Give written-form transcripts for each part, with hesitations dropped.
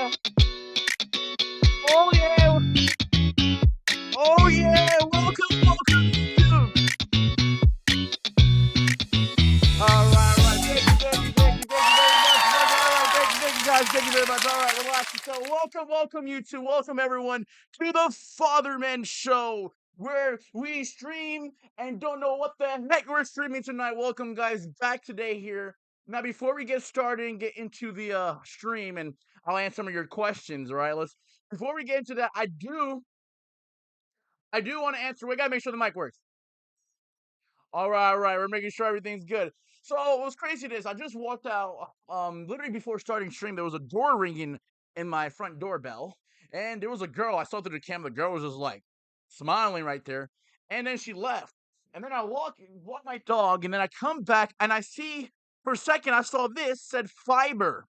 yeah. Oh yeah. Oh yeah. Welcome YouTube. All right. Thank you guys. Thank you very much. All right, relax. So welcome YouTube. Welcome everyone to the Fatherman Show, where we stream and don't know what the heck we're streaming tonight. Welcome guys back today here. Now before we get started and get into the stream, and I'll answer some of your questions, all right? Let's before we get into that, I do want to answer. We gotta make sure the mic works. All right. We're making sure everything's good. So what's crazy is I just walked out. Literally before starting stream, there was a door ringing in my front doorbell, and there was a girl. I saw through the camera. The girl was just like smiling right there, and then she left. And then I walk my dog, and then I come back and I see for a second I saw this said fiber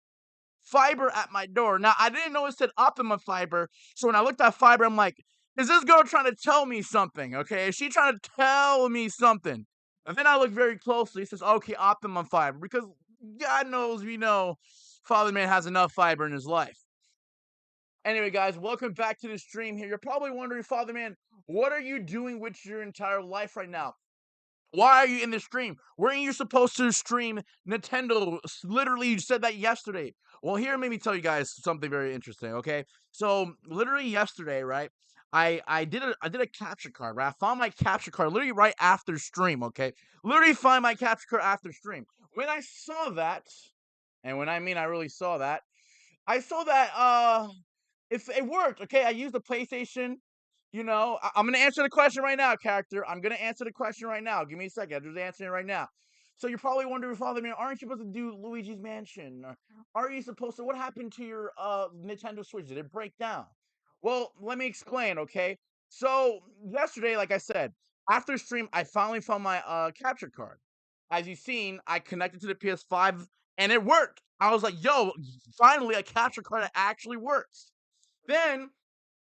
at my door. Now I didn't know it said Optimum Fiber, so when I looked at fiber, I'm like, is this girl trying to tell me something? Okay, is she trying to tell me something? And then I look very closely. It says, okay, Optimum Fiber, because God knows we know Father Man has enough fiber in his life. Anyway, guys, welcome back to the stream here. You're probably wondering, Father Man, what are you doing with your entire life right now? Why are you in the stream? Weren't you supposed to stream Nintendo? Literally, you said that yesterday. Well, here, let me tell you guys something very interesting. Okay, so literally yesterday, right? I did a capture card. Right, I found my capture card literally right after stream. Okay, literally find my capture card after stream. When I saw that, and when I mean I really saw that, I saw that if it worked. Okay, I used the PlayStation. I'm gonna answer the question right now, character. I'm gonna answer the question right now. Give me a second. I'm just answering it right now. So you're probably wondering, Father Man, aren't you supposed to do Luigi's Mansion? Or are you supposed to? What happened to your Nintendo Switch? Did it break down? Well, let me explain. Okay. So yesterday, like I said, after stream, I finally found my capture card. As you've seen, I connected to the PS5 and it worked. I was like, yo, finally a capture card that actually works. Then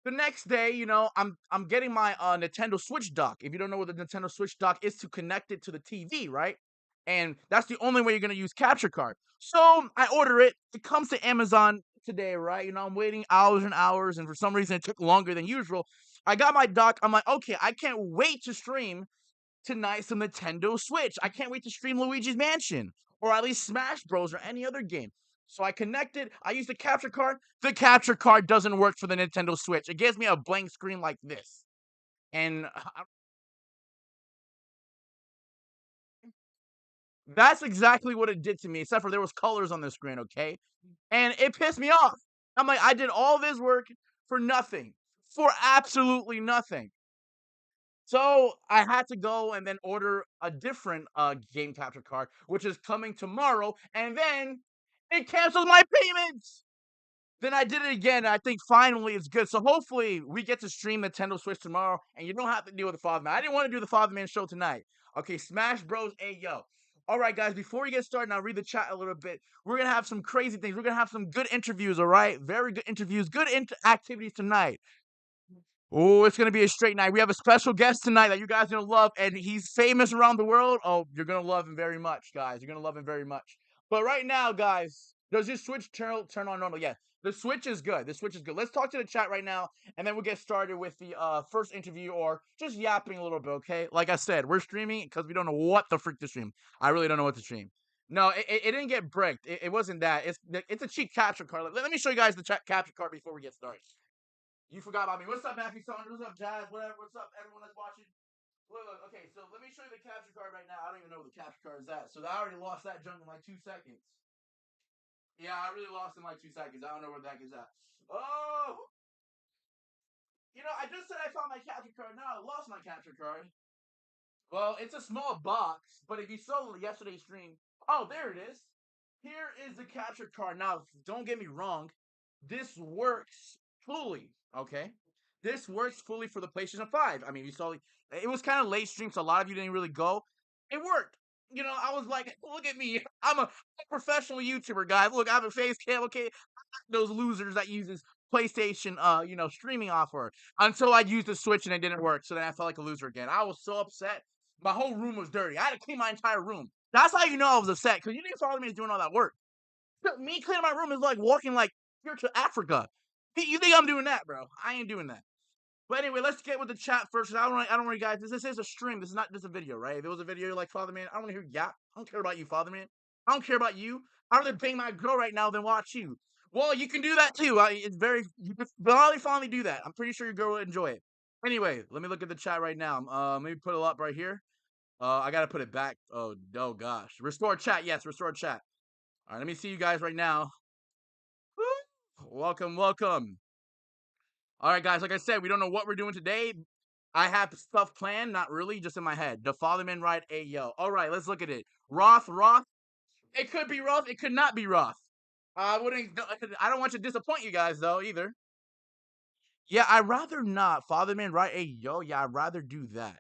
the next day, I'm getting my Nintendo Switch dock. If you don't know what the Nintendo Switch dock is, to connect it to the TV, right? And that's the only way you're gonna use capture card. So I order it. It comes to Amazon today, right? I'm waiting hours and hours, and for some reason it took longer than usual. I got my dock. I'm like, okay, I can't wait to stream tonight some Nintendo Switch. I can't wait to stream Luigi's Mansion or at least Smash Bros. Or any other game. So I connected. I used the capture card. The capture card doesn't work for the Nintendo Switch. It gives me a blank screen like this. And that's exactly what it did to me, except for there was colors on the screen, okay? And it pissed me off. I'm like, I did all this work for nothing. For absolutely nothing. So I had to go and then order a different game capture card, which is coming tomorrow, and then it cancels my payments. Then I did it again. And I think finally it's good. So hopefully we get to stream Nintendo Switch tomorrow, and you don't have to deal with the Father Man. I didn't want to do the Father Man show tonight. Okay, Smash Bros. Hey yo. All right, guys. Before we get started, I'll read the chat a little bit. We're gonna have some crazy things. We're gonna have some good interviews. All right, very good interviews. Good activities tonight. Oh, it's gonna be a straight night. We have a special guest tonight that you guys are gonna love, and he's famous around the world. Oh, you're gonna love him very much, guys. You're gonna love him very much. But right now, guys, does your Switch turn on normal? Yeah, the Switch is good. The Switch is good. Let's talk to the chat right now, and then we'll get started with the first interview or just yapping a little bit. Okay, like I said, we're streaming because we don't know what the freak to stream. I really don't know what to stream. No, it didn't get bricked. It wasn't that. It's a cheap capture card. Let me show you guys the capture card before we get started. You forgot about me. What's up, Matthew Saunders? What's up, Jazz? Whatever. What's up, everyone that's watching? Look. Okay, so let me show you the capture card right now. I don't even know what the capture card is at. So I already lost that junk in like 2 seconds. Yeah, I really lost in like 2 seconds. I don't know where the heck is at. Oh! I just said I found my capture card. Now I lost my capture card. Well, it's a small box, but if you saw yesterday's stream, oh, there it is. Here is the capture card. Now, don't get me wrong. This works fully, okay? This works fully for the PlayStation 5. I mean, you saw it was kind of late stream, so a lot of you didn't really go. It worked. I was like, look at me. I'm a professional YouTuber, guys. Look, I have a face cam, okay? Those losers that uses PlayStation streaming offer until I used the Switch and it didn't work. So then I felt like a loser again. I was so upset. My whole room was dirty. I had to clean my entire room. That's how you know I was upset, because you didn't follow me as doing all that work. Me cleaning my room is like walking like here to Africa. You think I'm doing that, bro? I ain't doing that. But anyway, let's get with the chat first. I don't want you guys. This is a stream. This is not just a video, right? If it was a video like Fatherman, I don't want to hear yap. I don't care about you, Fatherman. I don't care about you. I'd rather bang my girl right now than watch you. Well, you can do that too. It's very you can finally do that. I'm pretty sure your girl will enjoy it. Anyway, let me look at the chat right now. Maybe put it up right here. I gotta put it back. Oh gosh. Restore chat. Yes, restore chat. All right, let me see you guys right now. Woo! Welcome, welcome. All right, guys. Like I said, we don't know what we're doing today. I have stuff planned, not really, just in my head. The Fatherman ride, yo. All right, let's look at it. Roth. It could be Roth. It could not be Roth. I wouldn't. I don't want to disappoint you guys though either. Yeah, I'd rather not. Fatherman ride, yo. Yeah, I'd rather do that.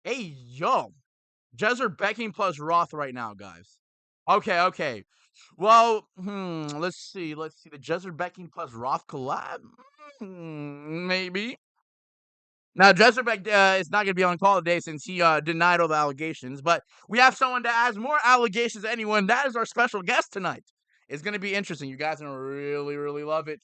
Yo. Jezzer Becking plus Roth right now, guys. Okay. Well, let's see. The Jezzer Becking plus Roth collab. Maybe. Now, Dresserbeck is not going to be on call today since he denied all the allegations, but we have someone that has more allegations than anyone. That is our special guest tonight. It's going to be interesting. You guys are going to really, really love it.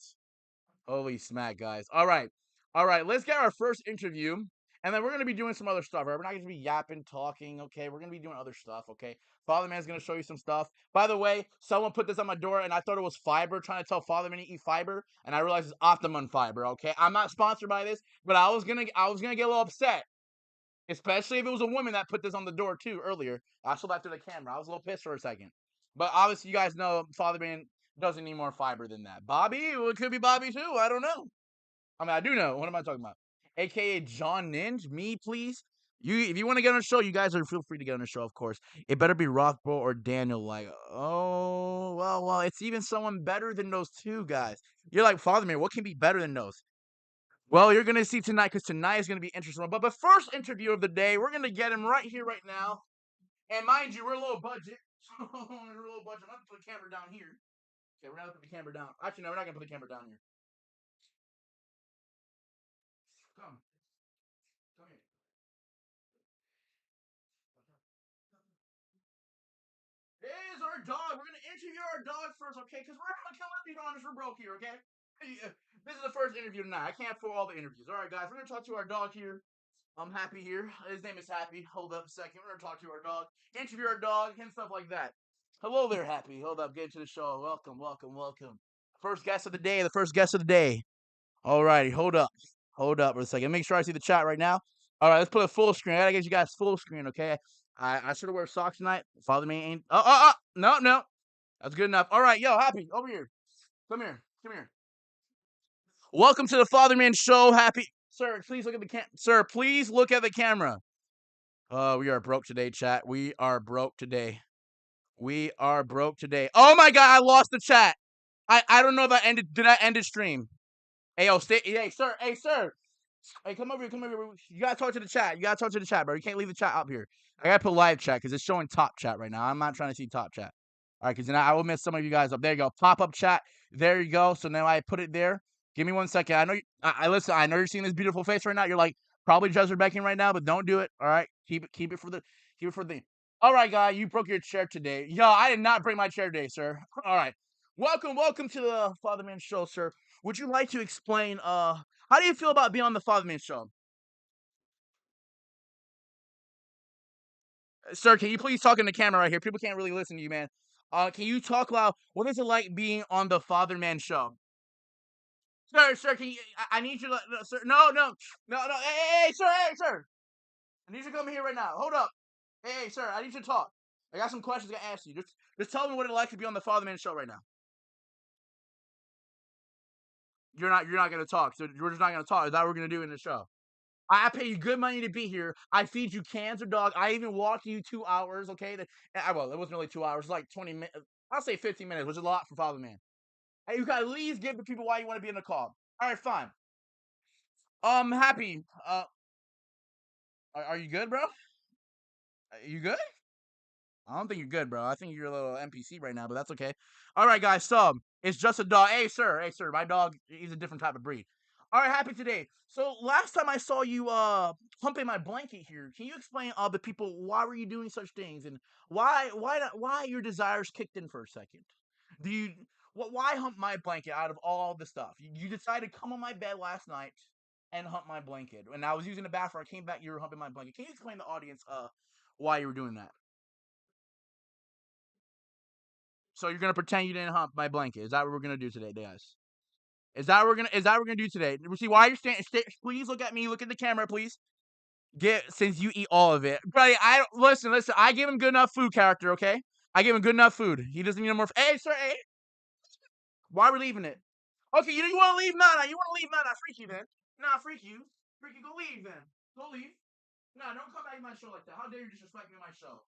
Holy smack, guys. All right. Let's get our first interview. And then we're going to be doing some other stuff, right? We're not going to be yapping, talking, okay? We're going to be doing other stuff, okay? Fatherman's going to show you some stuff. By the way, someone put this on my door, and I thought it was fiber, trying to tell Fatherman to eat fiber, and I realized it's Optimum fiber, okay? I'm not sponsored by this, but I was gonna get a little upset, especially if it was a woman that put this on the door, too, earlier. I saw that through the camera. I was a little pissed for a second. But obviously, you guys know Fatherman doesn't need more fiber than that. Bobby? Well, it could be Bobby, too. I don't know. I mean, I do know. What am I talking about? AKA John Ninja, me, please. If you want to get on the show, you guys are feel free to get on the show, of course. It better be Rothbro or Daniel. Like, oh, well, it's even someone better than those two guys. You're like, Fatherman, what can be better than those? Well, you're gonna see tonight because tonight is gonna be interesting. But the first interview of the day, we're gonna get him right here, right now. And mind you, we're low budget. We're low budget. I'm gonna put the camera down here. Okay, we're gonna put the camera down. Actually, no, we're not gonna put the camera down here. Come here. Here's our dog. We're gonna interview our dog first, okay? Because let's be honest, we're broke here, okay? This is the first interview tonight. I can't afford all the interviews. All right, guys, we're gonna talk to our dog here. I'm Happy here. His name is Happy. Hold up a second. We're gonna talk to our dog, interview our dog, and stuff like that. Hello there, Happy. Hold up, get into the show. Welcome. First guest of the day. The first guest of the day. All righty, hold up for a second. Make sure I see the chat right now. All right, let's put a full screen. I gotta get you guys full screen, okay? I should have wear socks tonight. Father me ain't. No. That's good enough. All right, yo, Happy, over here. Come here. Welcome to the Fatherman Show, Happy. Sir, please look at the Sir, please look at the camera. We are broke today, chat. We are broke today. Oh my god, I lost the chat. I don't know if that ended. Did I end the stream? Hey, yo, stay. Hey, sir. Hey, come over here. You gotta talk to the chat. Bro. You can't leave the chat up here. I gotta put live chat because it's showing top chat right now. I'm not trying to see top chat. All right, because then I will miss some of you guys up. There you go. Pop up chat. There you go. So now I put it there. Give me 1 second. I know. I listen. I know you're seeing this beautiful face right now. You're like probably Jezzer Becking right now, but don't do it. All right. Keep it for the. All right, guy. You broke your chair today. Yo, I did not break my chair today, sir. All right. Welcome to the Fatherman Show, sir. Would you like to explain how do you feel about being on the Fatherman Show? Sir, can you please talk in the camera right here? People can't really listen to you, man. Can you talk loud? What is it like being on the Fatherman Show? Sir, can you I need you to sir. No. Hey, sir. I need you to come here right now. Hold up. Hey, sir, I need you to talk. I got some questions to ask you. Just tell me what it's like to be on the Fatherman Show right now. You're not gonna talk. So we're just not gonna talk. Is that what we're gonna do in the show? I pay you good money to be here. I feed you cans of dog. I even walk you 2 hours. Okay, well, it wasn't really 2 hours. Like 20 minutes. I'll say 15 minutes, which is a lot for Father Man. Hey, you gotta at least give the people why you want to be in the call. All right, fine. Happy. Are you good, bro? Are you good? I don't think you're good, bro. I think you're a little NPC right now, but that's okay. All right, guys. So it's just a dog. Hey, sir. My dog. He's a different type of breed. All right, happy today. So last time I saw you pumping my blanket here, can you explain the people why were you doing such things and why your desires kicked in for a second? Do you Why hump my blanket out of all the stuff? You decided to come on my bed last night and hump my blanket. And I was using the bathroom. I came back, you were humping my blanket. Can you explain to the audience why you were doing that? So you're gonna pretend you didn't hump my blanket. Is that what we're gonna do today, guys? Is that what we're gonna do today? See why you're standing? Please look at me. Look at the camera, please. Since you eat all of it, buddy. I listen. I give him good enough food, character. Okay, I give him good enough food. He doesn't need no more. Hey, sir. Hey, why are we leaving it? Okay, you want to leave? Nah. You want to leave? Nah. Freak you then. Nah, freak you. Freak you. Go leave then. Go leave. Nah, don't come back to my show like that. How dare you disrespect me on my show?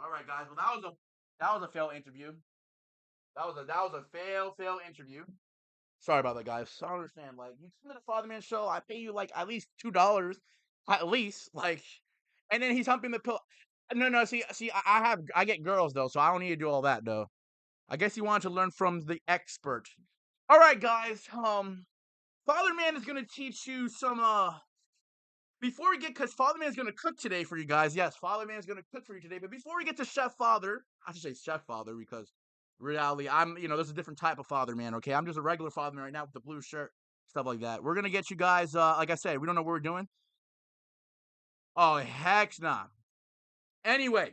All right, guys. Well, that was a failed interview. That was a failed interview. Sorry about that, guys. I don't understand. Like, you come to the Fatherman Show, I pay you like at least $2, at least. Like, and then he's humping the pillow. No. See, I get girls though, so I don't need to do all that though. I guess he wanted to learn from the expert. All right, guys. Fatherman is gonna teach you some. Before we get, because Fatherman is gonna cook today for you guys. Yes, Fatherman is gonna cook for you today. But before we get to Chef Father, I should say Chef Father because reality, there's a different type of Fatherman. Okay, I'm just a regular Fatherman right now with the blue shirt, stuff like that. We're gonna get you guys. Like I said, we don't know what we're doing. Oh heck nah. Anyway,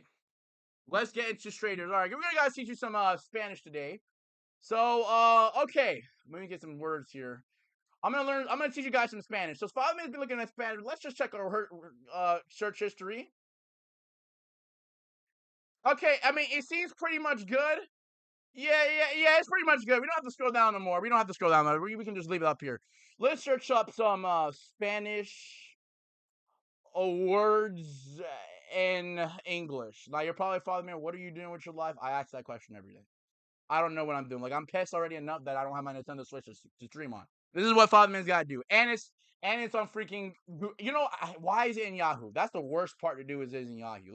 let's get into straighters. All right, we're gonna guys teach you some Spanish today. So okay, let me get some words here. I'm gonna teach you guys some Spanish. So Fatherman's been looking at Spanish. Let's just check our search history. Okay, I mean, it seems pretty much good. Yeah, it's pretty much good. We don't have to scroll down no more. We don't have to scroll down. We can just leave it up here. Let's search up some Spanish words in English. Now, you're probably following me. What are you doing with your life? I ask that question every day. I don't know what I'm doing. Like, I'm pissed already enough that I don't have my Nintendo Switch to stream on. This is what Fatherman's got to do. And it's on freaking. Why is it in Yahoo? That's the worst part to do is in Yahoo.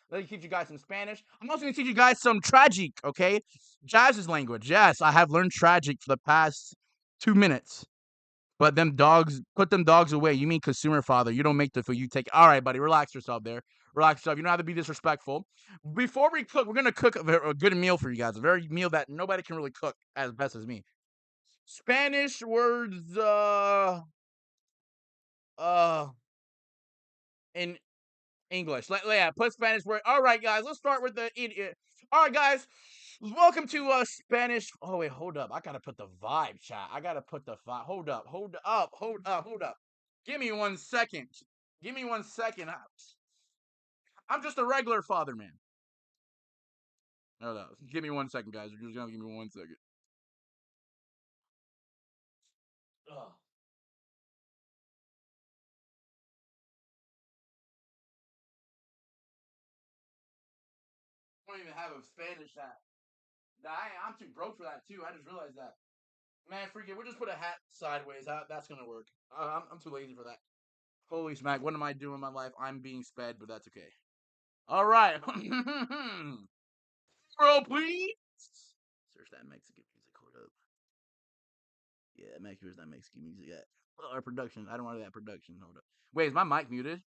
Let me teach you guys some Spanish. I'm also gonna teach you guys some tragic. Okay, Jazz's language. Yes, I have learned tragic for the past 2 minutes. But put them dogs away. You mean consumer father? You don't make the food. You take. All right, buddy. Relax yourself there. Relax yourself. You don't have to be disrespectful. Before we cook, we're gonna cook a good meal for you guys. A very meal that nobody can really cook as best as me. Spanish words. Uh, in English. Yeah, put Spanish word. All right, guys. Let's start with the idiot. All right, guys. Welcome to Spanish. Oh wait, hold up. I gotta put the vibe, chat. I gotta put the vibe. Hold up. Give me 1 second. Give me 1 second. I'm just a regular father, man. Hold up. Give me 1 second, guys. You're just gonna give me 1 second. Ugh. I don't even have a Spanish hat. I'm too broke for that too. I just realized that. Man, freak it. We'll just put a hat sideways. That's gonna work. I'm too lazy for that. Holy smack! What am I doing in my life? I'm being sped, but that's okay. All right. Bro, please. Search that Mexican music. Hold up. Yeah, where's that Mexican music at? Oh, our production. I don't want that production. Hold up. Wait, is my mic muted?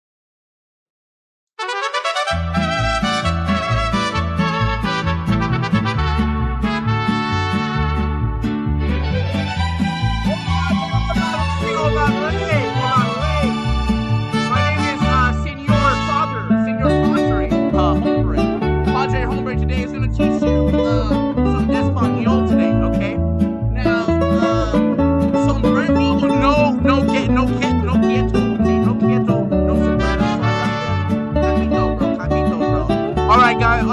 Today is going to teach you some Espanol today, okay? Now, sombrero, no quieto, okay? No quieto, no sombrero. Capito, bro. All right, guys.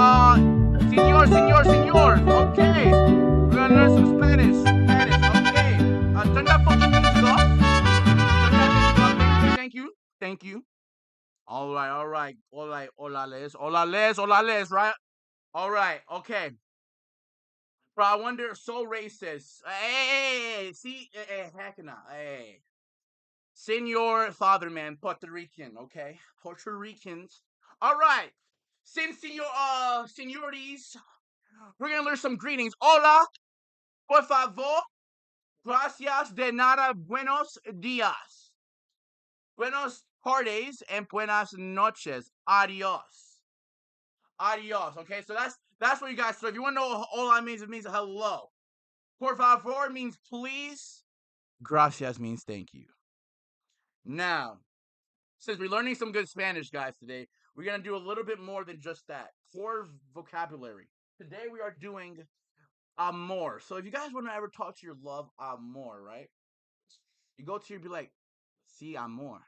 Senor. Okay, we're gonna learn some Spanish. Okay. Turn that fucking music off. Turn that music off. Thank you. All right. Hola, right? All right, okay. Bro, I wonder, so racist. Hey, see, heck no. Hey. Senor Fatherman, Puerto Rican, okay? Puerto Ricans. All right. Senorities, we're going to learn some greetings. Hola, por favor, gracias de nada, buenos días. Buenos tardes and buenas noches. Adios. Okay? So That's what you guys. So if you want to know what hola means, it means hello. Por favor means please. Gracias means thank you. Now, since we're learning some good Spanish, guys, today, we're going to do a little bit more than just that. Core vocabulary. Today we are doing amor. So if you guys want to ever talk to your love, amor, right? You go to your, be like, si amor.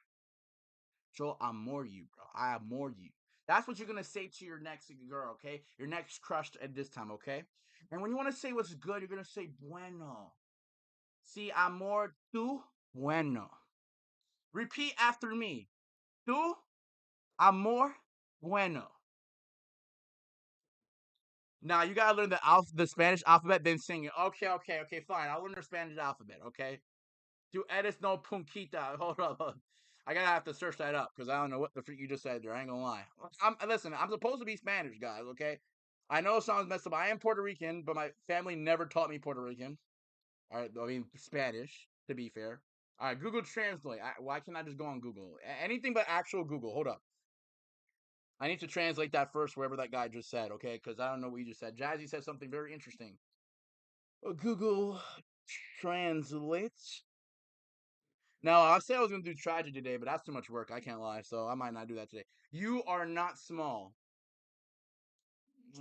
Yo amor you, bro. I amor you. That's what you're going to say to your next girl, okay? Your next crush at this time, okay? And when you want to say what's good, you're going to say bueno. Si amor tu bueno. Repeat after me. Tu amor bueno. Now you gotta learn the Spanish alphabet, then sing it. Okay, fine. I'll learn the Spanish alphabet, okay? Tu eres no punquita. Hold up. I gotta have to search that up because I don't know what the freak you just said there. I ain't gonna lie. Listen, I'm supposed to be Spanish, guys, okay? I know it sounds messed up. I am Puerto Rican, but my family never taught me Puerto Rican. All right, I mean Spanish, to be fair. All right, Google Translate. Why can't I just go on Google? Anything but actual Google. Hold up. I need to translate that first, wherever that guy just said, okay? Because I don't know what you just said. Jazzy said something very interesting. Google translates. Now, I said I was going to do tragedy today, but that's too much work. I can't lie, so I might not do that today. You are not small.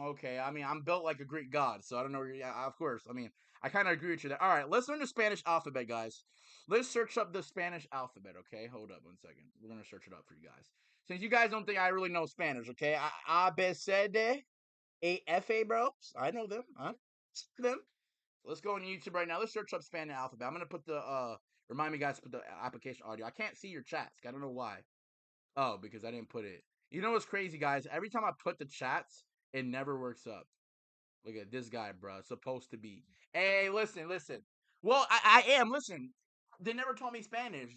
Okay, I mean, I'm built like a Greek god, so I don't know where yeah, of course. I mean, I kind of agree with you there. All right, let's learn the Spanish alphabet, guys. Let's search up the Spanish alphabet, okay? Hold up 1 second. We're going to search it up for you guys. Since you guys don't think I really know Spanish, okay? A, B, C, D, E, F, A, bro. I know them. I know them. Let's go on YouTube right now. Let's search up Spanish alphabet. I'm going to put the, remind me guys to put the application audio. I can't see your chats. I don't know why. Oh, because I didn't put it. You know what's crazy, guys? Every time I put the chats, it never works up. Look at this guy, bro. Supposed to be. Hey, listen. Well, I am. Listen, they never taught me Spanish.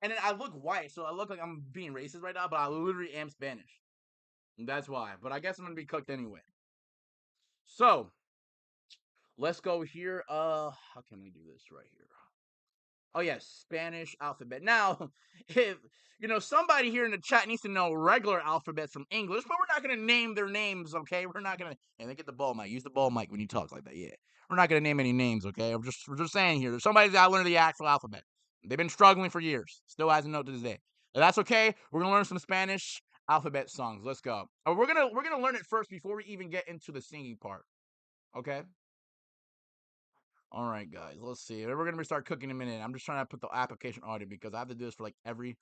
And then I look white, so I look like I'm being racist right now, but I literally am Spanish. And that's why. But I guess I'm going to be cooked anyway. So, let's go here. How can we do this right here? Oh, yes, Spanish alphabet. Now, if, somebody here in the chat needs to know regular alphabets from English, but we're not going to name their names, okay? We're not going to, and they get the ball mic. Use the ball mic when you talk like that, yeah. We're not going to name any names, okay? We're just saying here, somebody's got to learn the actual alphabet. They've been struggling for years. Still hasn't known to this day. But that's okay. We're going to learn some Spanish alphabet songs. Let's go. We're gonna learn it first before we even get into the singing part, okay? All right, guys, let's see. We're going to start cooking in a minute. I'm just trying to put the application audio because I have to do this for like every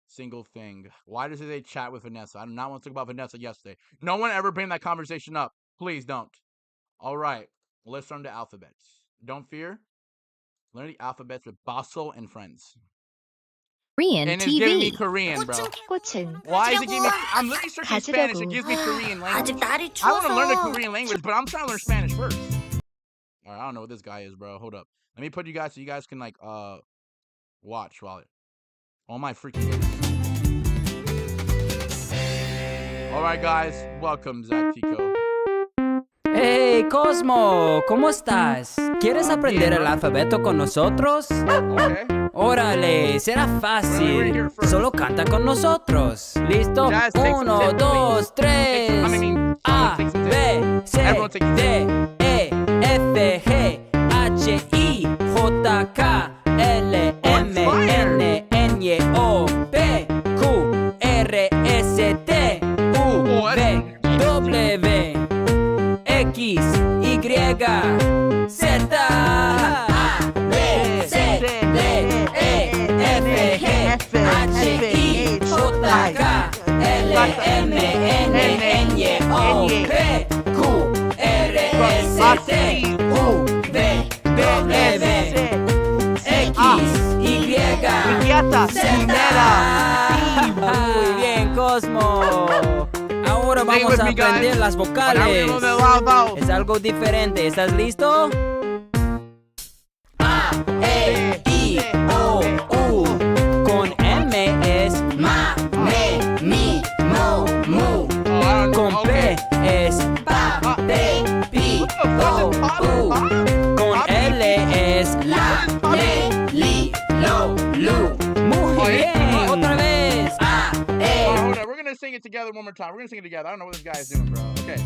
single thing. Why does it say chat with Vanessa? I do not want to talk about Vanessa yesterday. No one ever bring that conversation up. Please don't. All right, let's learn the alphabets. Don't fear. Learn the alphabets with Basso and friends. Korean And it's giving me TV. Korean, bro. 꽃은 Why is it giving me... I'm literally searching Spanish. It gives me Korean language. I want to learn the Korean language, but I'm trying to learn Spanish first. All right, I don't know what this guy is, bro. Hold up. Let me put you guys so you guys can, like, watch while it... Oh, my freaking goodness. All right, guys. Welcome, Zach Tico. Hey, Cosmo, ¿cómo estás? ¿Quieres aprender el alfabeto con nosotros? Okay. Órale, será fácil. Solo canta con nosotros. ¿Listo? 1, 2, 3. A, B, C, D, E, F, G, H, I, J, K, L, M, N, N, O, P, Q, R, S, T, U, V, W, X, Y, Z, A, B, C, D, E, F, G, H, I, J, K, L, M, N, N, O, P, Q, R, S, T, U, V, W, X, Y, Z. Muy bien, Cosmo. Ahora vamos a aprender las vocales. Es algo diferente. ¿Estás listo? A, E, I, O, U. Con M es ma, me, mi, mo, mu. Con P es pa, pe, pi, po, pu. Con L es la, le, li, lo, lu. Muy bien. Otra vez. A, E. We're gonna sing it it together one more time. We're gonna sing it together. I don't know what this guy is doing, bro. Okay.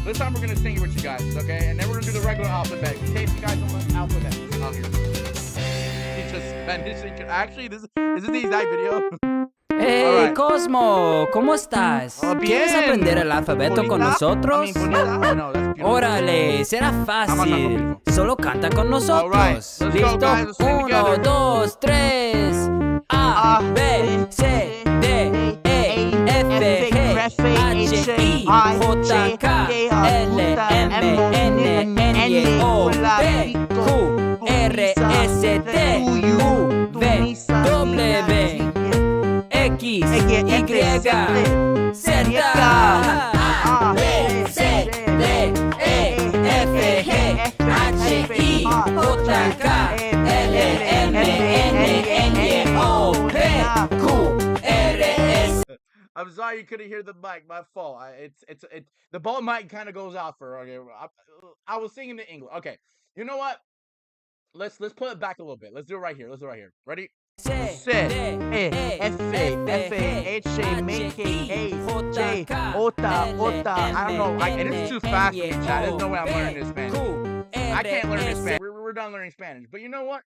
This time we're gonna sing it with you guys, okay? And then we're gonna do the regular alphabet. In case you guys don't know the alphabet. Oh, here. He's just Spanish. Actually, this is the exact video. Hey, Cosmo, ¿cómo estás? ¿Quieres Bien. aprender el alfabeto con Bonita. nosotros? I mean, bonita. No, that's beautiful. Órale, será fácil. Solo canta con nosotros. All right, let's go, ¿Listo? guys. Let's sing 1, together. 2, 3. A, B, C, D, E, F, G, H, I, J, K, L, M, N, N, O, P, Q, R, S, T, U, V, W, X, Y, Z, A, B, C, D, E, F, G, H, I, J, K, L, M, N, O, P, Q, R, S. I'm sorry you couldn't hear the mic. My fault. It's the ball mic kind of goes out for. Okay, I was singing the English. Okay, you know what? Let's put it back a little bit. Let's do it right here. Ready? C, E, F, F, H, M, K, A, J, Ota. I don't know. And it's too fast for me, chat. There's no way I'm learning this Spanish. I can't learn this Spanish. We're done learning Spanish. But you know what?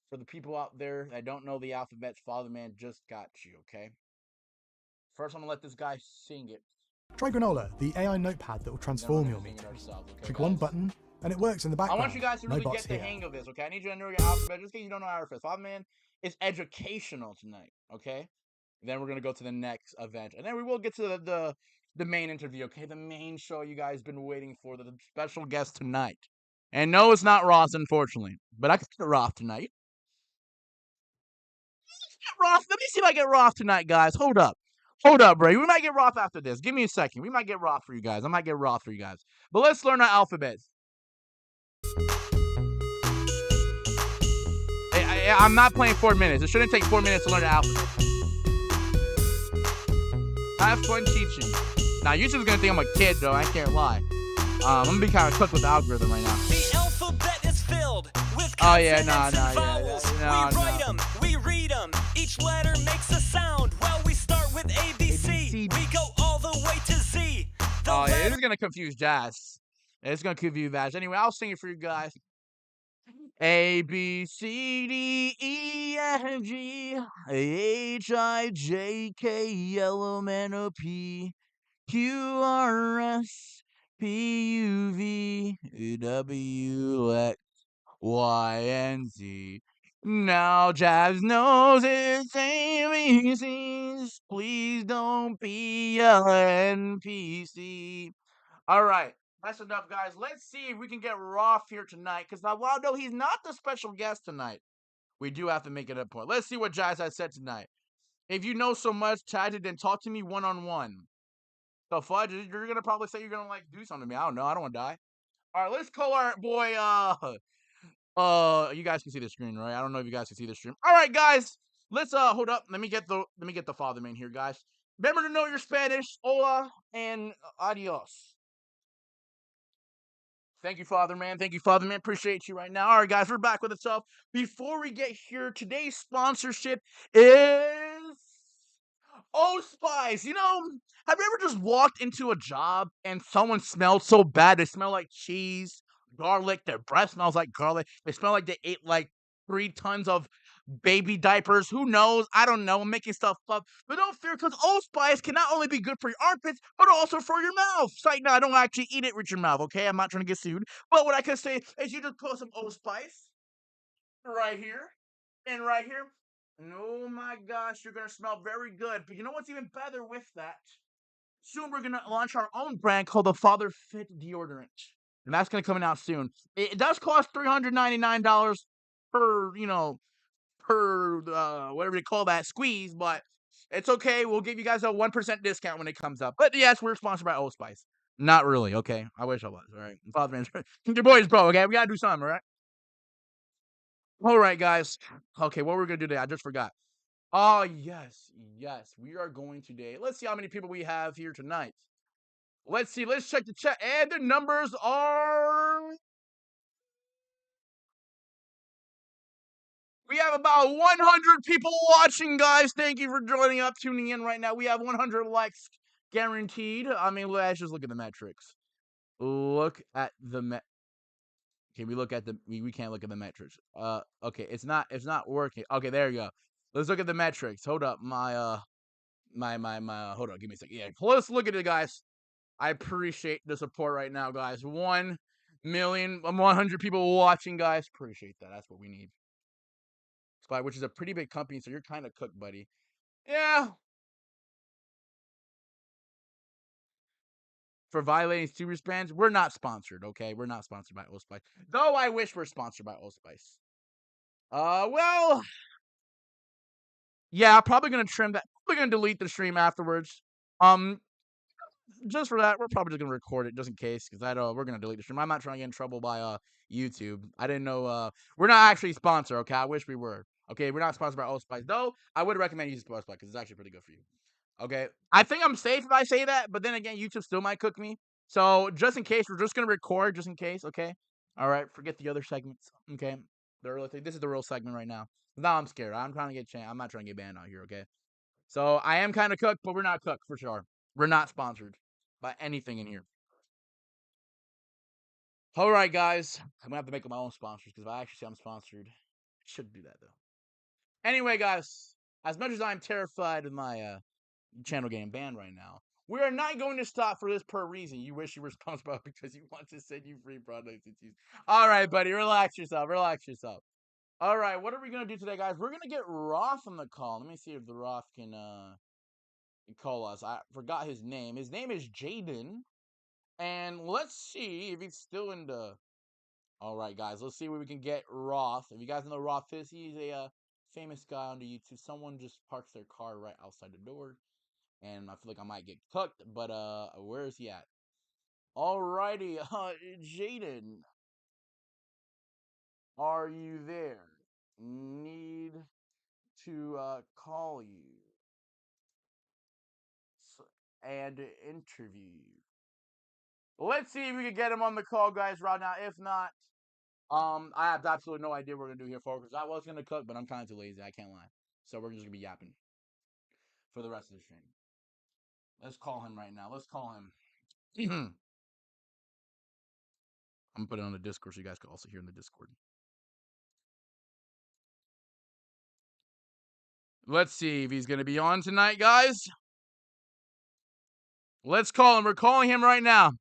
For the people out there that don't know the alphabet, Fatherman just got you. Okay. First, I'm gonna let this guy sing it. Try Granola, the AI notepad that will transform your meeting. Click one button, and it works in the background. I want you guys to really no get the hang of this, okay? I need you to know your alphabet. Just in case you don't know alphabet. Fatherman is educational tonight, okay? Then we're gonna go to the next event, and then we will get to the main interview, okay? The main show you guys been waiting for, the special guest tonight. And no, it's not Ross, unfortunately, but I could get Ross tonight. Ross, let me see if I get Ross tonight, guys. Hold up, bro. We might get Roth after this. Give me a second. We might get Roth for you guys. I might get Roth for you guys. But let's learn our alphabets. I'm not playing 4 minutes. It shouldn't take 4 minutes to learn the alphabet. Have fun teaching. Now, YouTube's gonna think I'm a kid, though. I can't lie. I'm gonna be kind of cooked with the algorithm right now. The alphabet is filled with Oh yeah, consonants and vowels. We write them, we read them. Each letter makes a sound. Well, we start with ABC. We go all the way to Z. Oh yeah, this is gonna confuse Jazz. It's gonna confuse Jazz. Anyway, I'll sing it for you guys. A B C D E F G H I J K L M N O P Q R S P U V W X Y and Z. Now Jazz knows its ABCs. Please don't be a NPC. All right, that's enough, guys. Let's see if we can get Roth here tonight. Because while though he's not the special guest tonight, we do have to make it a point. Let's see what Jazz has said tonight. If you know so much, chat it and talk to me one-on-one. So fudge, you're gonna probably say you're gonna like do something to me. I don't know. I don't want to die. All right, let's call our boy. You guys can see the screen, right? I don't know if you guys can see the screen. All right, guys. Let's hold up. Let me get the Fatherman here, guys. Remember to know your Spanish. Hola and adios. Thank you, Fatherman. Thank you, Fatherman. Appreciate you right now. All right, guys, we're back with itself. Before we get here, today's sponsorship is Old Spice. You know, have you ever just walked into a job and someone smelled so bad? They smell like cheese, garlic. Their breath smells like garlic. They smell like they ate like 3 tons of baby diapers. Who knows? I don't know. I'm making stuff up. But don't fear, because Old Spice can not only be good for your armpits, but also for your mouth. So, no, I don't actually eat it with your mouth, okay? I'm not trying to get sued. But what I can say is you just put some Old Spice right here and right here. And oh my gosh, you're going to smell very good. But you know what's even better with that? Soon we're going to launch our own brand called the Father Fit Deodorant. And that's going to come out soon. It does cost $399 per, whatever you call that, squeeze, but it's okay. We'll give you guys a 1% discount when it comes up. But yes, we're sponsored by Old Spice. Not really, okay? I wish I was, all right? Fatherman's your boy's pro, okay? We gotta do something, all right? All right, guys. Okay, what we're gonna do today, I just forgot. Oh, yes, we are going today. Let's see how many people we have here tonight. Let's see, let's check the chat. And the numbers are... We have about 100 people watching, guys. Thank you for joining up, tuning in right now. We have 100 likes. guaranteed. I mean, let's just look at the metrics. Look at the Can we look at the? We can't look at the metrics. Okay, it's not working. Okay, there you go. Let's look at the metrics. Hold up, my hold on, give me a second. Yeah, let's look at it, guys. I appreciate the support right now, guys. 1,100,000 people watching, guys. Appreciate that. That's what we need. Spy, which is a pretty big company, so you're kind of cooked, buddy. Yeah. For violating super spans, we're not sponsored, okay? We're not sponsored by Old Spice. Though I wish we're sponsored by Old Spice. Well, yeah, probably gonna trim that. Probably gonna delete the stream afterwards. Just for that, we're probably just gonna record it just in case, because I know we're gonna delete the stream. I'm not trying to get in trouble by YouTube. I didn't know we're not actually sponsored, okay? I wish we were. Okay, we're not sponsored by Old Spice. Though I would recommend using Old Spice because it's actually pretty good for you. Okay, I think I'm safe if I say that, but then again, YouTube still might cook me. So just in case, we're just gonna record just in case. Okay, all right. Forget the other segments. Okay, the real thing. This is the real segment right now. Now I'm scared. I'm trying to get I'm not trying to get banned out here. Okay, so I am kind of cooked, but we're not cooked for sure. We're not sponsored by anything in here. All right, guys. I'm gonna have to make my own sponsors because if I actually say I'm sponsored, I should do that though. Anyway, guys, as much as I'm terrified of my channel getting banned right now, we are not going to stop for this per reason. You wish you were sponsored because you want to send you free products. All right, buddy, relax yourself. Relax yourself. All right, what are we gonna do today, guys? We're gonna get Roth on the call. Let me see if the Roth can call us. I forgot his name. His name is Jaden, and let's see if he's still in the. All right, guys, let's see where we can get Roth. If you guys know Roth is, he's a famous guy on the YouTube. Someone just parks their car right outside the door. And I feel like I might get cooked, but where is he at? Alrighty, Jaden, are you there? Need to call you and interview you. Let's see if we can get him on the call, guys, right now. If not, I have absolutely no idea what we're gonna do here, folks. I was gonna cook, but I'm kind of too lazy. I can't lie. So we're just gonna be yapping for the rest of the stream. Let's call him right now. Let's call him. I'm gonna put it on the Discord so you guys can also hear in the Discord. Let's see if he's gonna be on tonight, guys. Let's call him. We're calling him right now.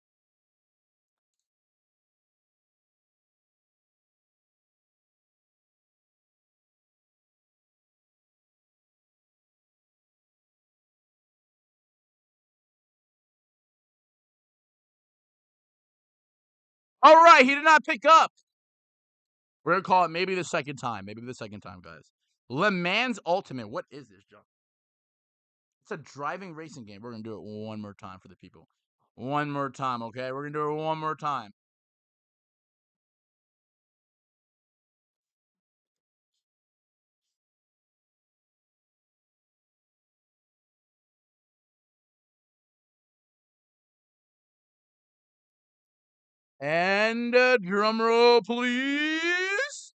All right, he did not pick up. We're gonna call it maybe the second time. Maybe the second time, guys. Le Mans Ultimate. What is this, John? It's a driving racing game. We're gonna do it one more time for the people. One more time, okay? We're gonna do it one more time. And drum roll, please.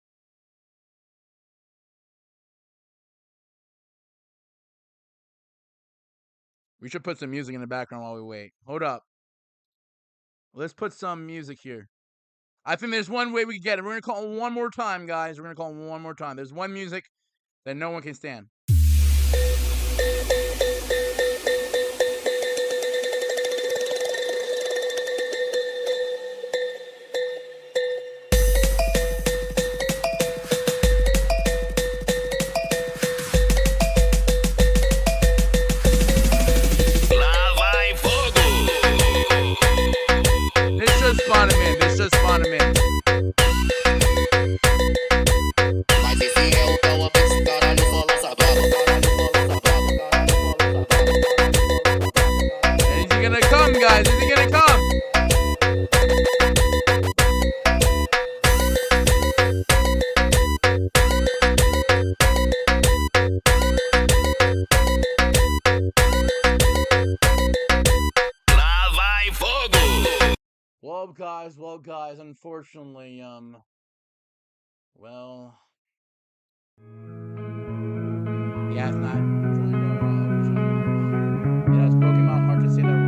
We should put some music in the background while we wait. Hold up. Let's put some music here. I think there's one way we can get it. We're going to call him one more time, guys. We're going to call him one more time. There's one music that no one can stand. This just spawned him in. This just spawned him in. Is he gonna come, guys? Is he gonna come? Well, guys, unfortunately, well, he has not joined our, it has broken my heart to say that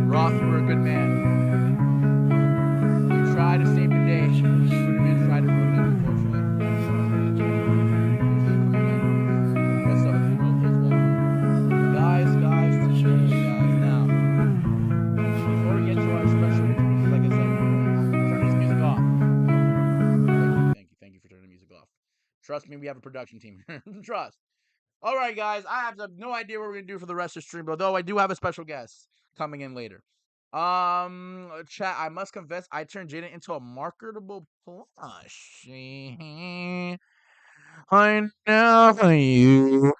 Roth, you were a good man. You tried to save the day, but your man tried to ruin it, unfortunately. What's up, guys? Now, before we get to our special interviews, like I said, turn this music off. Thank you for turning the music off. Trust me, we have a production team here. Trust. All right, guys, I have no idea what we're gonna do for the rest of the stream, although I do have a special guest coming in later. Chat, I must confess, I turned Jaden into a marketable plush. I know you.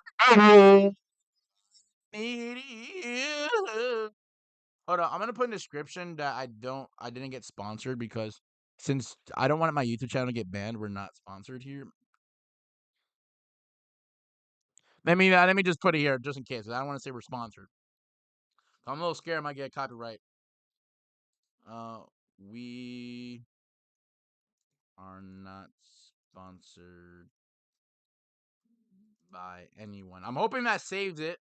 Need you. Hold on, I'm gonna put in the description that I didn't get sponsored because since I don't want my YouTube channel to get banned, we're not sponsored here. Let me just put it here just in case. I don't want to say we're sponsored. I'm a little scared I might get copyright. We are not sponsored by anyone. I'm hoping that saves it.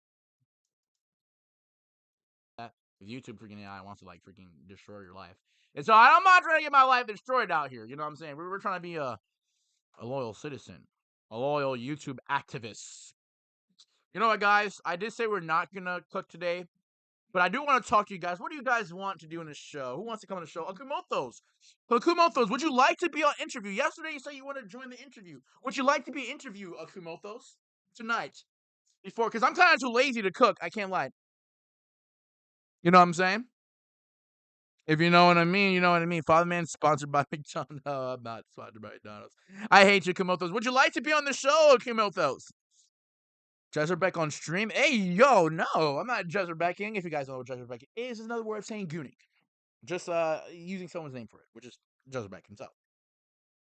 If YouTube freaking AI wants to like freaking destroy your life. And so I'm not trying to get my life destroyed out here. You know what I'm saying? We're trying to be a loyal citizen, a loyal YouTube activist. You know what, guys? I did say we're not going to cook today. But I do want to talk to you guys. What do you guys want to do in the show? Who wants to come on the show? Akumothos, would you like to be on interview? Yesterday you said you wanted to join the interview. Would you like to be interviewed, Akumothos, tonight? Because I'm kind of too lazy to cook. I can't lie. You know what I'm saying? If you know what I mean, you know what I mean. Fatherman sponsored by McDonald's. No, I'm not sponsored by McDonald's. I hate you, Akumothos. Would you like to be on the show, Akumothos? Jezerbeck on stream? Hey, yo, no. I'm not Jezerbecking. If you guys know what Jezerbecking is, it's another word of saying gooning. Just using someone's name for it, which is Jezebek himself.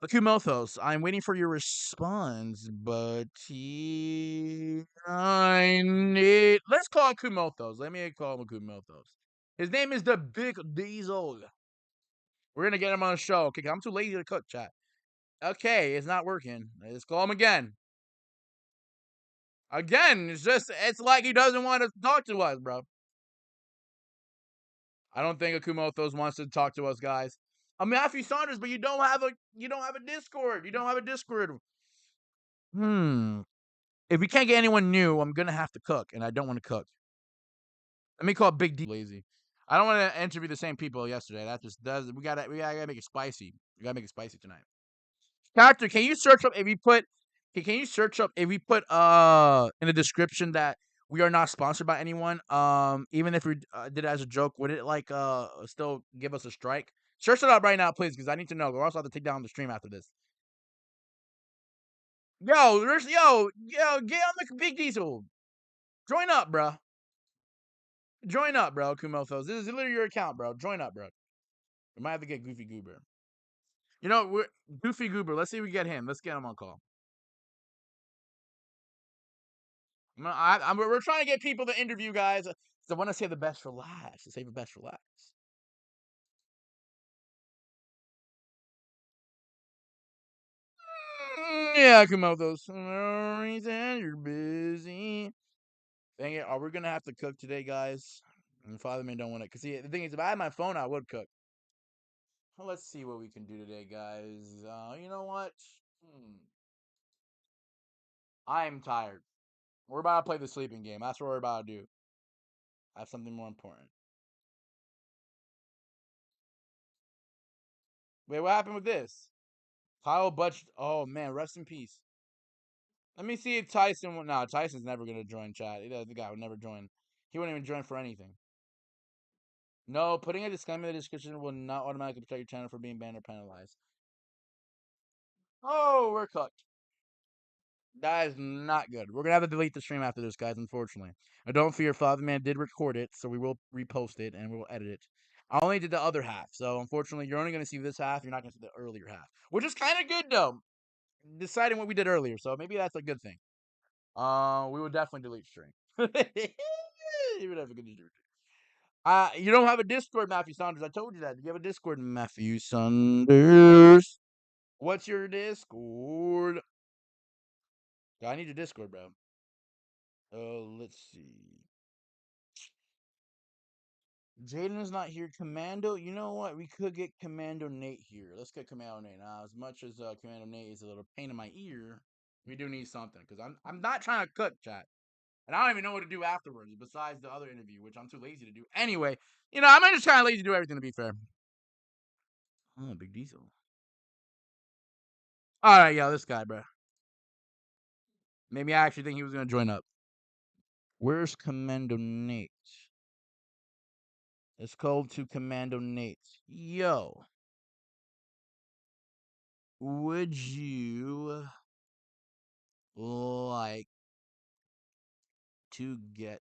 Akumothos, I'm waiting for your response, but let's call Akumothos. Let me call him Akumothos. His name is the Big Diesel. We're gonna get him on the show. Okay, I'm too lazy to cook, chat. Okay, it's not working. Let's call him again. Again, it's like he doesn't want to talk to us, bro. I don't think Akumothos wants to talk to us, guys. I'm Matthew Saunders, but you don't have a Discord. You don't have a Discord. If we can't get anyone new, I'm gonna have to cook, and I don't want to cook. Let me call Big D lazy. I don't want to interview the same people yesterday. That just does. We gotta make it spicy. We gotta make it spicy tonight. Character, can you search up if we put? Can you search up if we put in the description that we are not sponsored by anyone? Even if we did it as a joke, would it like still give us a strike? Search it up right now, please, because I need to know. We'll also have to take down the stream after this. Yo, get on the Big Diesel. Join up, bro. Join up, bro, Kumothos. This is literally your account, bro. Join up, bro. We might have to get Goofy Goober. You know, we're Goofy Goober. Let's see if we get him. Let's get him on call. We're trying to get people to interview, guys. So I want to save the best for last. Save the best for last. Yeah, Kumothos. No reason you're busy. Dang it. Are we going to have to cook today, guys? And Fatherman don't want to. Because the thing is, if I had my phone, I would cook. Well, let's see what we can do today, guys. You know what? I'm tired. We're about to play the sleeping game. That's what we're about to do. I have something more important. Wait, what happened with this? Kyle Butch. Oh, man. Rest in peace. Let me see if Tyson will. No, Tyson's never going to join chat. The guy would never join. He wouldn't even join for anything. No, putting a disclaimer in the description will not automatically protect your channel from being banned or penalized. Oh, we're cooked. That is not good. We're going to have to delete the stream after this, guys, unfortunately. I don't fear, Fatherman did record it, so we will repost it and we will edit it. I only did the other half, so unfortunately, you're only going to see this half. You're not going to see the earlier half, which is kind of good, though. Deciding what we did earlier, so maybe that's a good thing. We would definitely delete stream. You would have a good stream. You don't have a Discord, Matthew Saunders. I told you that. You have a Discord, Matthew Saunders. What's your Discord? I need your Discord, bro. Let's see. Jaden is not here. Commando, you know what? We could get Commando Nate here. Let's get Commando Nate. Now, as much as Commando Nate is a little pain in my ear, we do need something because I'm not trying to cook, chat, and I don't even know what to do afterwards besides the other interview, which I'm too lazy to do. Anyway, I'm just kind of lazy to do everything. To be fair. Oh, Big Diesel. All right, yo, this guy, bro. Maybe I actually think he was gonna join up. Where's Commando Nate? Let's call to Commando Nate. Yo, would you like to get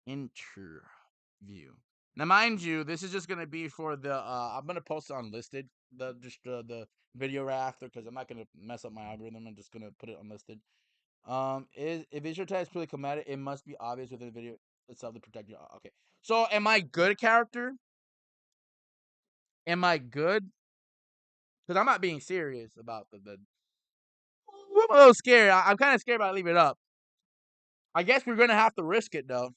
interview? Now, mind you, this is just gonna be for the. I'm gonna post it unlisted. The video right after because I'm not gonna mess up my algorithm. I'm just gonna put it unlisted. Is if visual tag is purely combative, it must be obvious within the video itself to protect you. Okay. So, am I good character? Am I good? Because I'm not being serious about the. I'm a little scared. I'm kind of scared about leaving it up. I guess we're gonna have to risk it though.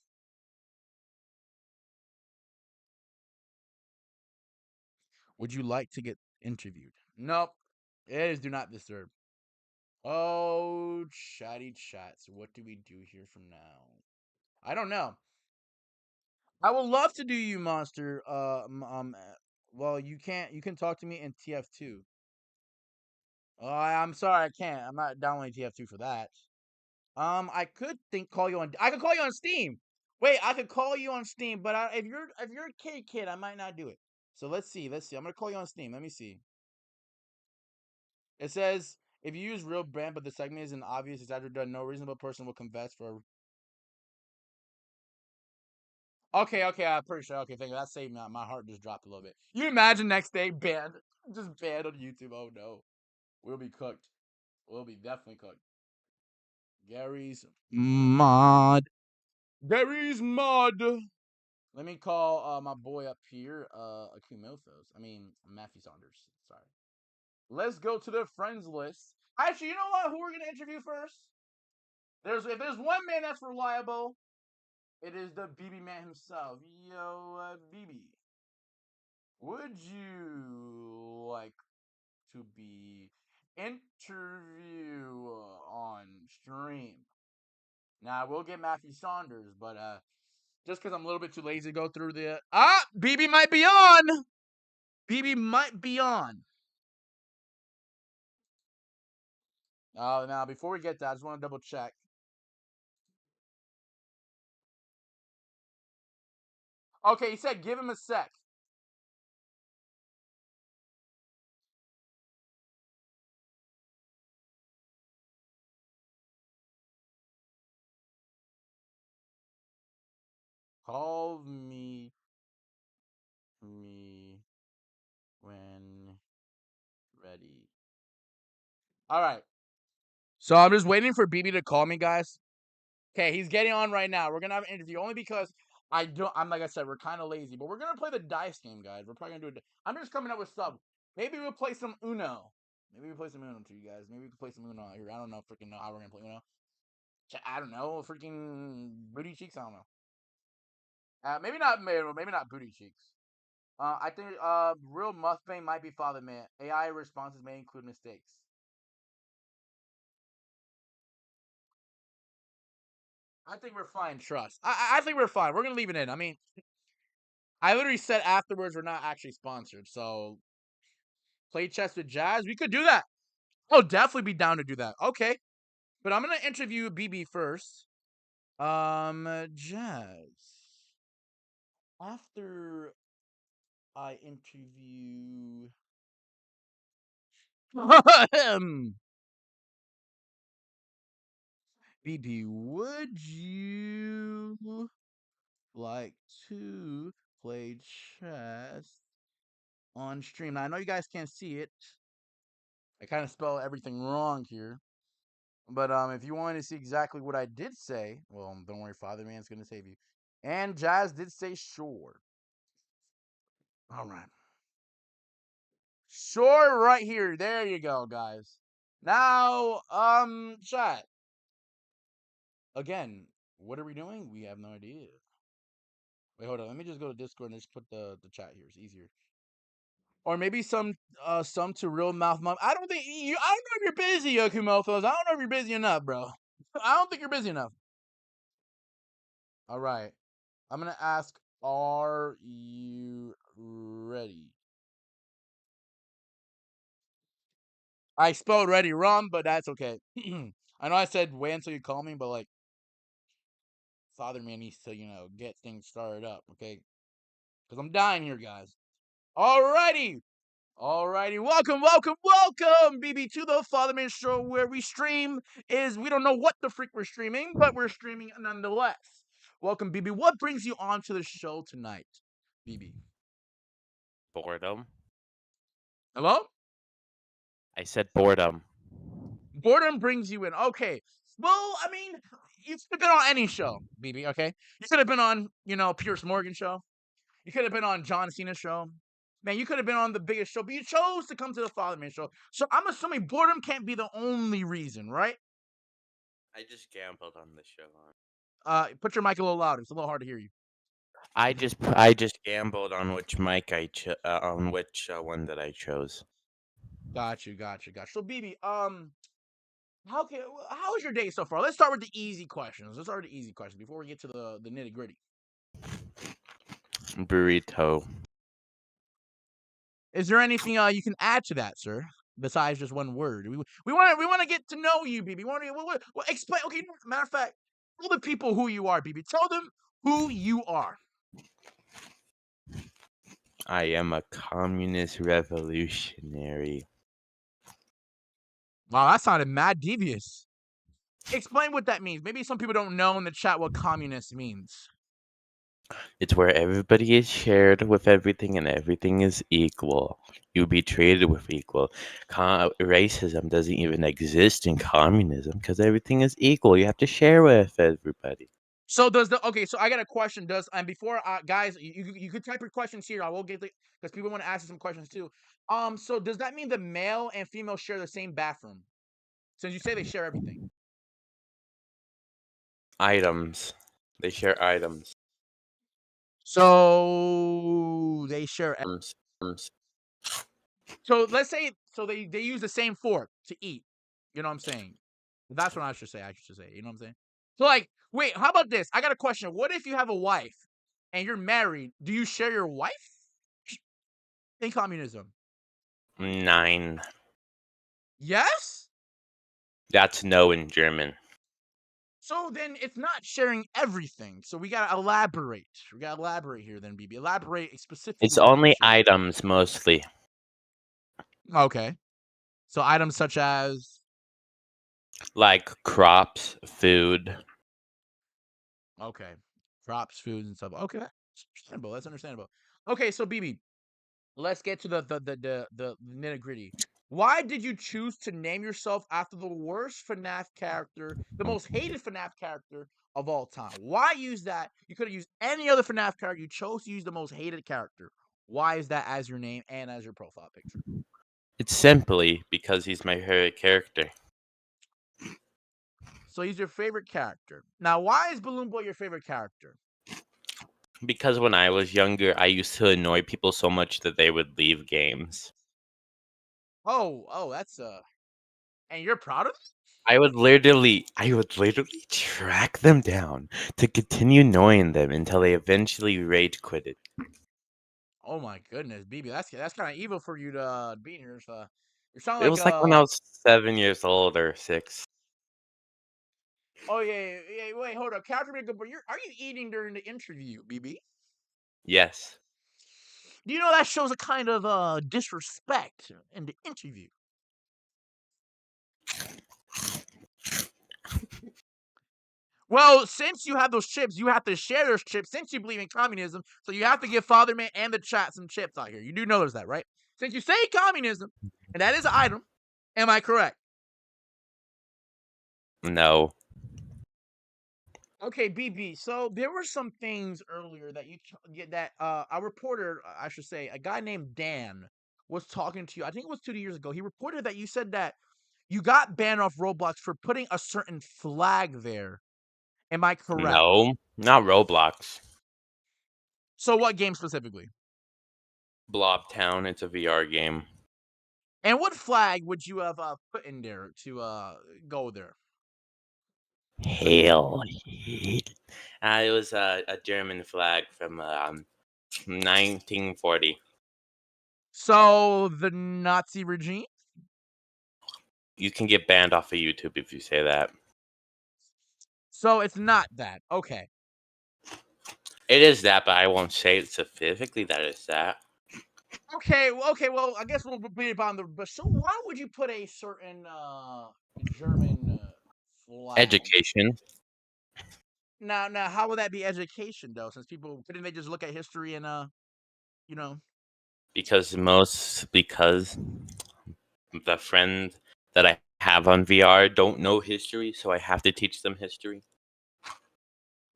Would you like to get interviewed? Nope. It is do not disturb. Oh, chatty chats. What do we do here from now? I don't know. I would love to do you, monster. Well, you can't. You can talk to me in TF2. I'm sorry, I can't. I'm not downloading TF2 for that. I could call you on. I could call you on Steam. Wait, I could call you on Steam, but if you're a kid, I might not do it. So let's see. Let's see. I'm gonna call you on Steam. Let me see. It says if you use real brand, but the segment is an obvious exaggerated, no reasonable person will confess for. Okay, I'm pretty sure. Okay, thank you. That saved me. My heart just dropped a little bit. You imagine next day banned, just banned on YouTube. Oh no, we'll be cooked. We'll be definitely cooked. Gary's mod. Gary's mod. Let me call my boy up here, Akumilthos. I mean Matthew Saunders. Sorry. Let's go to the friends list. Actually, you know what? Who we're gonna interview first? If there's one man that's reliable, it is the BB man himself. Yo, BB, would you like to be interviewed on stream? Now I will get Matthew Saunders, but just because I'm a little bit too lazy to go through the BB might be on. BB might be on. Now before we get that, I just want to double check. Okay, he said give him a sec. Call me when ready. All right. So I'm just waiting for BB to call me, guys. Okay, he's getting on right now. We're gonna have an interview only because I'm like I said, we're kind of lazy, but we're gonna play the dice game, guys. We're probably gonna do it. I'm just coming up with stuff. Maybe we'll play some Uno. Maybe we'll play some Uno to you guys. Maybe we can play some Uno out here. I don't know freaking know how we're gonna play Uno. I don't know. Freaking booty cheeks. I don't know. Maybe not booty cheeks. I think real mukbang might be Fatherman. AI responses may include mistakes. I think we're fine. Trust. I think we're fine. We're gonna leave it in. I mean, I literally said afterwards we're not actually sponsored. So play chess with Jazz. We could do that. I'll definitely be down to do that. Okay, but I'm gonna interview BB first. Jazz. After I interview BB, would you like to play chess on stream? Now, I know you guys can't see it. I kind of spelled everything wrong here. But if you want to see exactly what I did say, well, don't worry, Fatherman's gonna save you. And Jazz did say sure. All right. Sure, right here. There you go, guys. Now, chat. Again, what are we doing? We have no idea. Wait, hold on. Let me just go to Discord and just put the chat here. It's easier. Or maybe some to real mouth mom. I don't think you. I don't know if you're busy, Yokumofos. I don't know if you're busy enough, bro. I don't think you're busy enough. All right. I'm gonna ask. Are you ready? I spelled ready wrong, but that's okay. I know I said wait until you call me, but like, Fatherman needs to get things started up, okay? Because I'm dying here, guys. Alrighty. Welcome, BB, to the Fatherman Show, where we don't know what the freak we're streaming, but we're streaming nonetheless. Welcome, BB. What brings you onto the show tonight, BB? Boredom. Hello? I said boredom. Boredom brings you in. Okay. Well, I mean, you could have been on any show, BB, okay? You could have been on, Pierce Morgan show. You could have been on John Cena's show. Man, you could have been on the biggest show, but you chose to come to the Fatherman Show. So I'm assuming boredom can't be the only reason, right? I just gambled on the show. Put your mic a little louder. It's a little hard to hear you. I just gambled on which mic on which one that I chose. Got you. So BB, how was your day so far? Let's start with the easy questions. Before we get to the nitty gritty. Burrito. Is there anything you can add to that, sir? Besides just one word, we want to get to know you, BB. Explain. Okay, matter of fact, tell the people who you are, BB. Tell them who you are. I am a communist revolutionary. Wow, that sounded mad devious. Explain what that means. Maybe some people don't know in the chat what communist means. It's where everybody is shared with everything and everything is equal. You be treated with equal. Racism doesn't even exist in communism because everything is equal. You have to share with everybody. So so I got a question. And before guys, you could type your questions here. I will get because people want to ask you some questions too. So does that mean the male and female share the same bathroom? Since you say they share everything. Items. They share items. So they share. Items. So let's say they use the same fork to eat. You know what I'm saying? That's what I should say. You know what I'm saying? So like, wait, how about this? I got a question. What if you have a wife and you're married? Do you share your wife in communism? 9. Yes? That's no in German. So then it's not sharing everything. So we gotta elaborate. Here then, BB. Elaborate specifically. It's only items mostly. Okay. So items such as like crops, food. Okay. Crops, food, and stuff. Okay. That's understandable. Okay, so BB, let's get to the nitty gritty. Why did you choose to name yourself after the worst FNAF character, the most hated FNAF character of all time? Why use that? You could have used any other FNAF character. You chose to use the most hated character. Why is that as your name and as your profile picture? It's simply because he's my favorite character. So he's your favorite character. Now, why is Balloon Boy your favorite character? Because when I was younger, I used to annoy people so much that they would leave games. Oh, that's and you're proud of it? I would literally track them down to continue annoying them until they eventually rage quitted. Oh my goodness, BB, that's kind of evil for you to be here. So you sound It was like when I was 7 years old or 6. Oh yeah. Wait, hold up, Captain Big, but are you eating during the interview, BB? Yes. Do you know that shows a kind of disrespect in the interview? Well, since you have those chips, you have to share those chips. Since you believe in communism, so you have to give Fatherman and the chat some chips out here. You do notice that, right? Since you say communism, and that is an item, am I correct? No. Okay, BB. So there were some things earlier that our reporter, I should say, a guy named Dan was talking to you. I think it was 2 years ago. He reported that you said that you got banned off Roblox for putting a certain flag there. Am I correct? No, not Roblox. So what game specifically? Blob Town. It's a VR game. And what flag would you have put in there to go there? Hail. It was a German flag from 1940. So the Nazi regime? You can get banned off of YouTube if you say that. So it's not that. Okay. It is that, but I won't say it specifically that it's that. Okay, well, I guess we'll beat upon the. But so, why would you put a certain German flag? Education. Now, how would that be education though? Since people couldn't they just look at history and you know? Because the friend that I have on VR don't know history, so I have to teach them history.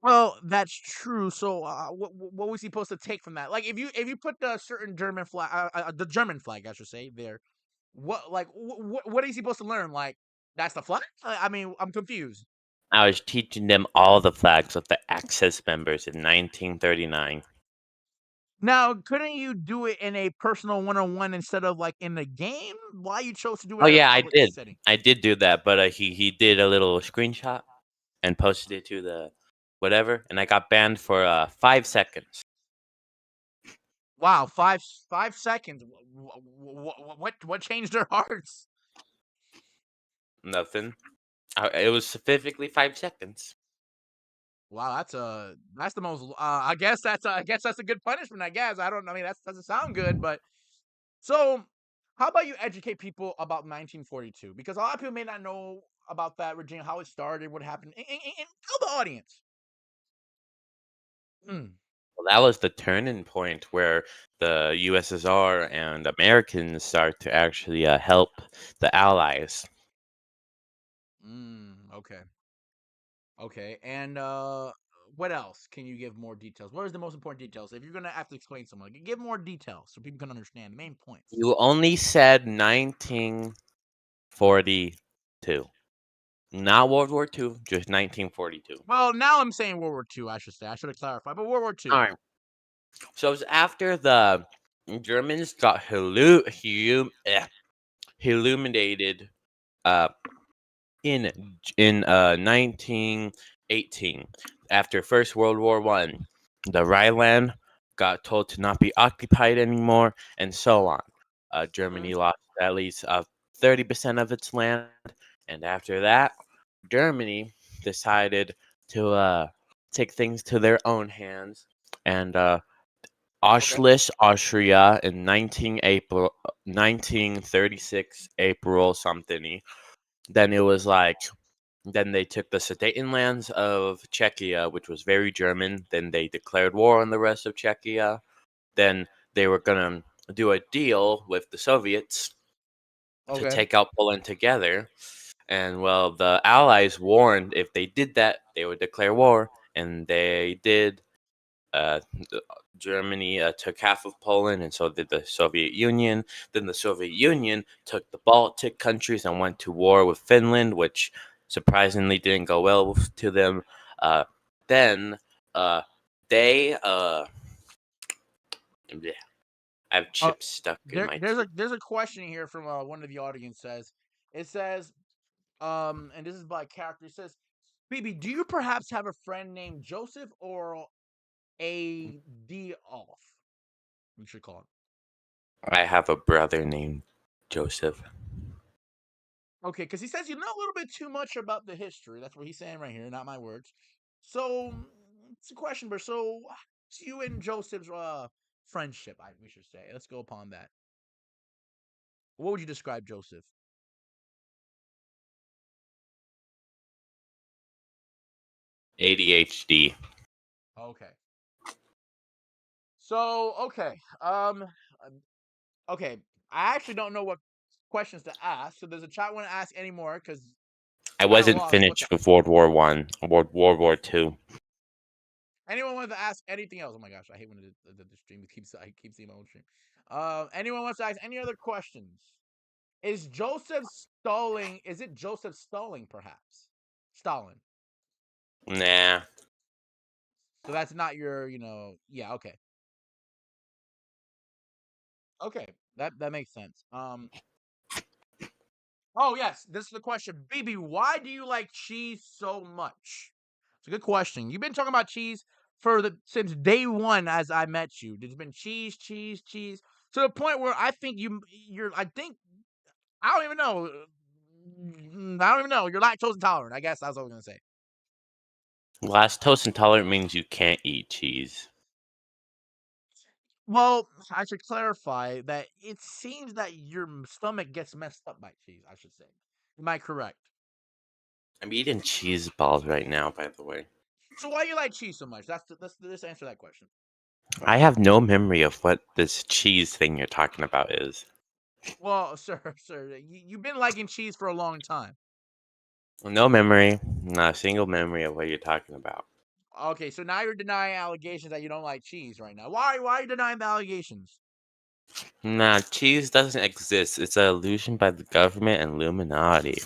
Well, that's true. So, what was he supposed to take from that? Like, if you put the certain German flag, the German flag, I should say, there, what is he supposed to learn? Like, that's the flag? I mean, I'm confused. I was teaching them all the flags of the Axis members in 1939. Now, couldn't you do it in a personal one-on-one instead of like in the game? Why you chose to do it Oh in a yeah, I public did. setting? I did do that, but he did a little screenshot and posted it to the whatever, and I got banned for 5 seconds. Wow, 5 seconds. What changed their hearts? Nothing. It was specifically 5 seconds. Wow, that's the most. I guess that's a good punishment. I guess I don't. I mean, that doesn't sound good, but so how about you educate people about 1942? Because a lot of people may not know about that regime, how it started, what happened, and tell the audience. Mm. Well, that was the turning point where the USSR and Americans start to actually help the Allies. Okay. Okay. And what else? Can you give more details? What is the most important details? If you're gonna have to explain something, like, give more details so people can understand the main points. You only said 1942. Not World War II, just 1942. Well, now I'm saying World War II, I should say. I should have clarified, but World War II. All right. So it was after the Germans got illuminated in 1918 after First World War One. The Rhineland got told to not be occupied anymore, and so on. Germany lost at least 30% of its land, and after that, Germany decided to take things to their own hands, and Auschwitz, Austria, in 1936 April something. Then it was like, then they took the Sudetenlands of Czechia, which was very German. Then they declared war on the rest of Czechia. Then they were gonna do a deal with the Soviets to take out Poland together. And well, the Allies warned if they did that, they would declare war, and they did. Uh, Germany took half of Poland, and so did the Soviet Union. Then the Soviet Union took the Baltic countries and went to war with Finland, which surprisingly didn't go well to them. Then they yeah, I have chips stuck in my teeth. There's a question here from one of the audience says and this is by character. It says, "Baby, do you perhaps have a friend named Joseph or a D off? We should call him." I have a brother named Joseph. Okay, because he says you know a little bit too much about the history. That's what he's saying right here, not my words. So it's a question, but so what's you and Joseph's friendship? We should say. Let's go upon that. What would you describe Joseph? ADHD. Okay. So okay. I actually don't know what questions to ask. So does the chat want to ask any more? Because I wasn't finished with World War One. World War Two. Anyone wants to ask anything else? Oh my gosh, I hate when the stream keeps I keep seeing my own stream. Anyone wants to ask any other questions? Is Joseph Stalling? Is it Joseph Stalling? Perhaps Stalin. Nah. So that's not your, yeah, okay. Okay, that makes sense. Oh yes, this is the question, BB. Why do you like cheese so much? It's a good question. You've been talking about cheese since day one as I met you. There's been cheese, cheese, cheese, to the point where I think you're. I think I don't even know. I don't even know. You're lactose intolerant. I guess that's what I was gonna say. Lactose intolerant means you can't eat cheese. Well, I should clarify that it seems that your stomach gets messed up by cheese. I should say. Am I correct? I'm eating cheese balls right now, by the way. So why do you like cheese so much? Let's answer that question. I have no memory of what this cheese thing you're talking about is. Well, sir, you've been liking cheese for a long time. No memory, not a single memory of what you're talking about. Okay, so now you're denying allegations that you don't like cheese right now. Why are you denying the allegations? Nah, cheese doesn't exist. It's an illusion by the government and Illuminati.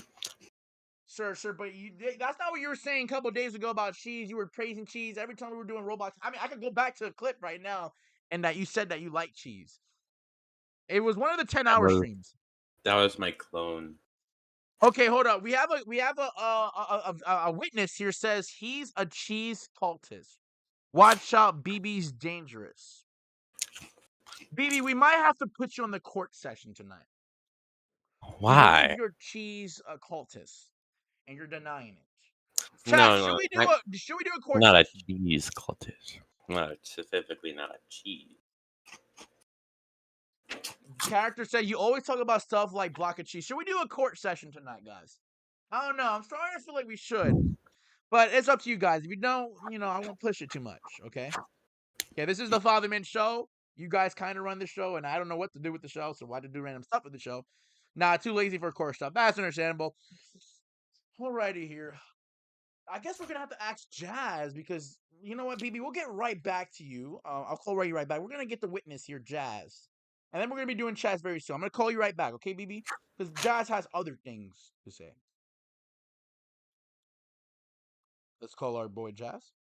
Sir, but that's not what you were saying a couple days ago about cheese. You were praising cheese every time we were doing Roblox. I mean, I could go back to the clip right now and that you said that you like cheese. It was one of the 10-hour streams. That was my clone. Okay, hold up. We have a witness here says he's a cheese cultist. Watch out, BB's dangerous. BB, we might have to put you on the court session tonight. We Why? believe you're cheese cultist, and you're denying it. Chat, No, should we do a court not session? a cheese cultist. Not specifically not a cheese. Character said you always talk about stuff like block of cheese. Should we do a court session tonight, guys? I don't know. I'm starting to feel like we should. But it's up to you guys. If you don't, I won't push it too much, okay? Okay, this is the Fatherman Show. You guys kind of run the show, and I don't know what to do with the show, so why to do random stuff with the show? Nah, too lazy for court stuff. That's understandable. Alrighty here. I guess we're gonna have to ask Jazz because you know what, BB, we'll get right back to you. I'll call you right back. We're gonna get the witness here, Jazz, and then we're gonna be doing chats very soon. I'm gonna call you right back, okay, BB? Because Jazz has other things to say. Let's call our boy Jazz.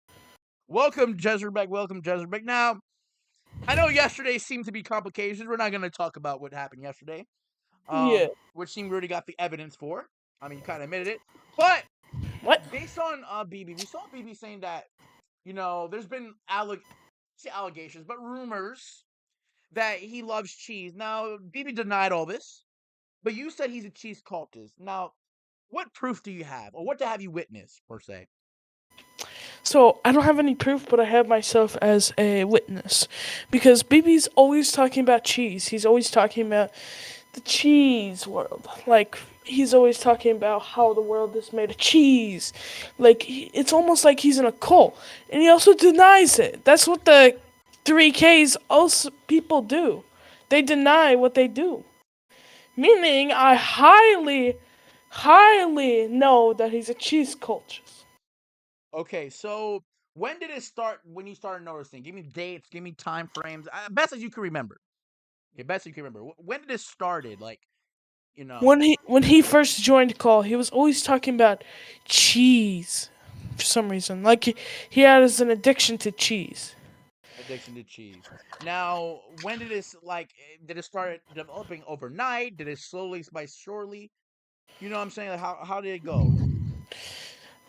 Welcome, Jezerbeck. Welcome, Jezerbeck. Now, I know yesterday seemed to be complications. We're not gonna talk about what happened yesterday. Which seemed we already got the evidence for. I mean, you kind of admitted it, but What? based on BB, we saw BB saying that there's been allegations, but rumors that he loves cheese. Now, BB denied all this, but you said he's a cheese cultist. Now, what proof do you have, or what have you witnessed per se? So I don't have any proof, but I have myself as a witness. Because BB's always talking about cheese. He's always talking about the cheese world. Like, he's always talking about how the world is made of cheese. Like, it's almost like he's in a cult. And he also denies it. That's what the 3Ks also people do. They deny what they do. Meaning, I highly know that he's a cheese cultist. Okay, so when did it start? When you started noticing? Give me dates. Give me time frames. Best as you can remember. Okay, best you can remember. When did it started? Like, When he first joined Call, he was always talking about cheese for some reason. Like he has an addiction to cheese. addiction to cheese. Now, when did did it start developing overnight? Did it slowly by surely? You know what I'm saying? Like how did it go?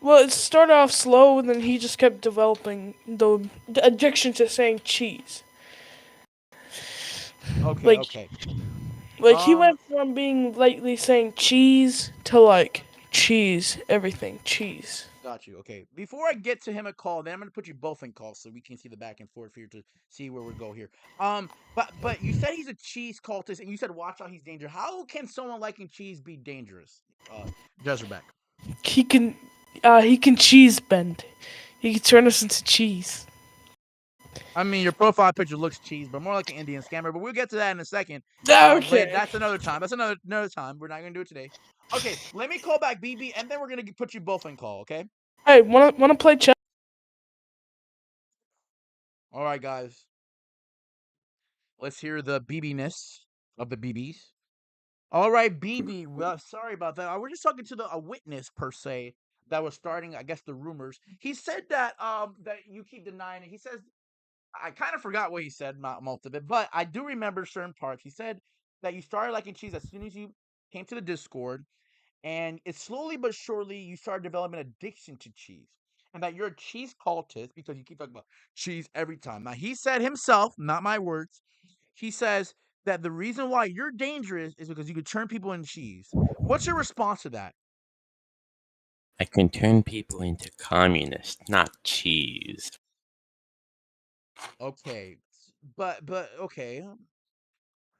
Well, it started off slow, and then he just kept developing the addiction to saying cheese. Okay, Like okay. he went from being lightly saying cheese to like cheese, everything, cheese. Got you. Okay. Before I get to him a call, then I'm gonna put you both in calls so we can see the back and forth here to see where we go here. But you said he's a cheese cultist, and you said watch out, he's dangerous. How can someone liking cheese be dangerous? Jezerbeck. He can cheese bend. He can turn us into cheese. I mean, your profile picture looks cheese, but more like an Indian scammer. But we'll get to that in a second. Okay. That's another time. That's another time. We're not gonna do it today. Okay, let me call back BB, and then we're gonna put you both in call. Okay. Hey, wanna play chess? All right, guys. Let's hear the BB-ness of the BBs. All right, BB. Well, sorry about that. We're just talking to a witness per se that was starting, I guess, the rumors. He said that that you keep denying it. He says I kind of forgot what he said, not most of it, but I do remember certain parts. He said that you started liking cheese as soon as you came to the Discord, and it's slowly but surely you start developing addiction to cheese, and that you're a cheese cultist because you keep talking about cheese every time. Now he said himself, not my words. He says that the reason why you're dangerous is because you could turn people into cheese. What's your response to that? I can turn people into communists, not cheese. Okay, but okay.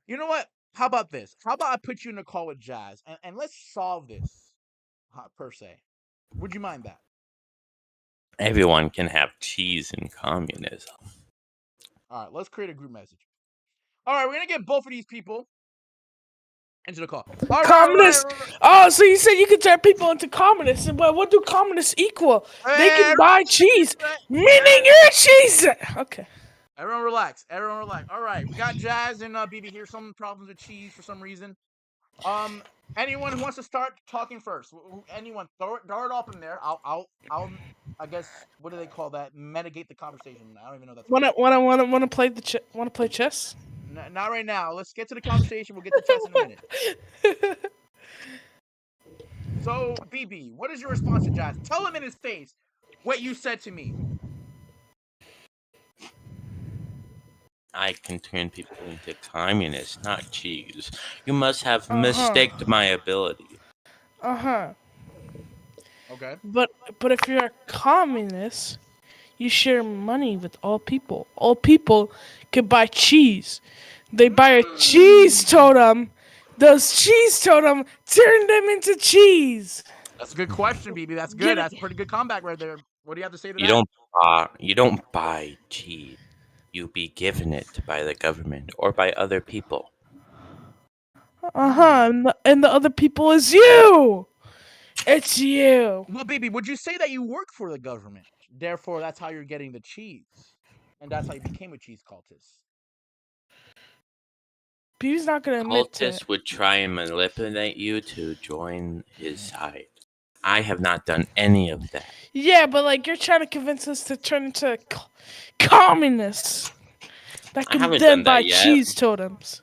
You know what? How about this? How about I put you in a call with Jazz and let's solve this per se. Would you mind that? Everyone can have cheese in communism. All right, let's create a group message. All right, we're gonna get both of these people into the call. All Communists. right. Oh, so you said you could turn people into communists, and what do communists equal? They can buy cheese, meaning you're cheese. Okay. Everyone relax. Everyone relax. All right, we got Jazz and BB here. Some problems with cheese for some reason. Anyone who wants to start talking first? Anyone, throw it up in there. I'll. I guess what do they call that? Mitigate the conversation. I don't even know that's. Want to play want to play chess? Not right now. Let's get to the conversation. We'll get to chess in a minute. So, BB, what is your response to Jazz? Tell him in his face what you said to me. I can turn people into communists, not cheese. You must have mistaken my ability. Okay. But if you're a communist, you share money with all people. All people can buy cheese. They buy a cheese totem. Those cheese totem turn them into cheese. That's a good question, BB. That's good. That's a pretty good comeback right there. What do you have to say to that? You don't buy cheese. You be given it by the government or by other people. And the other people is you. It's you. Well, BB, would you say that you work for the government? Therefore, that's how you're getting the cheese, and that's how you became a cheese cultist. BB's not gonna admit to it. Cultists would try and manipulate you to join his side. I have not done any of that. Yeah, but you're trying to convince us to turn into communists that can then buy cheese totems.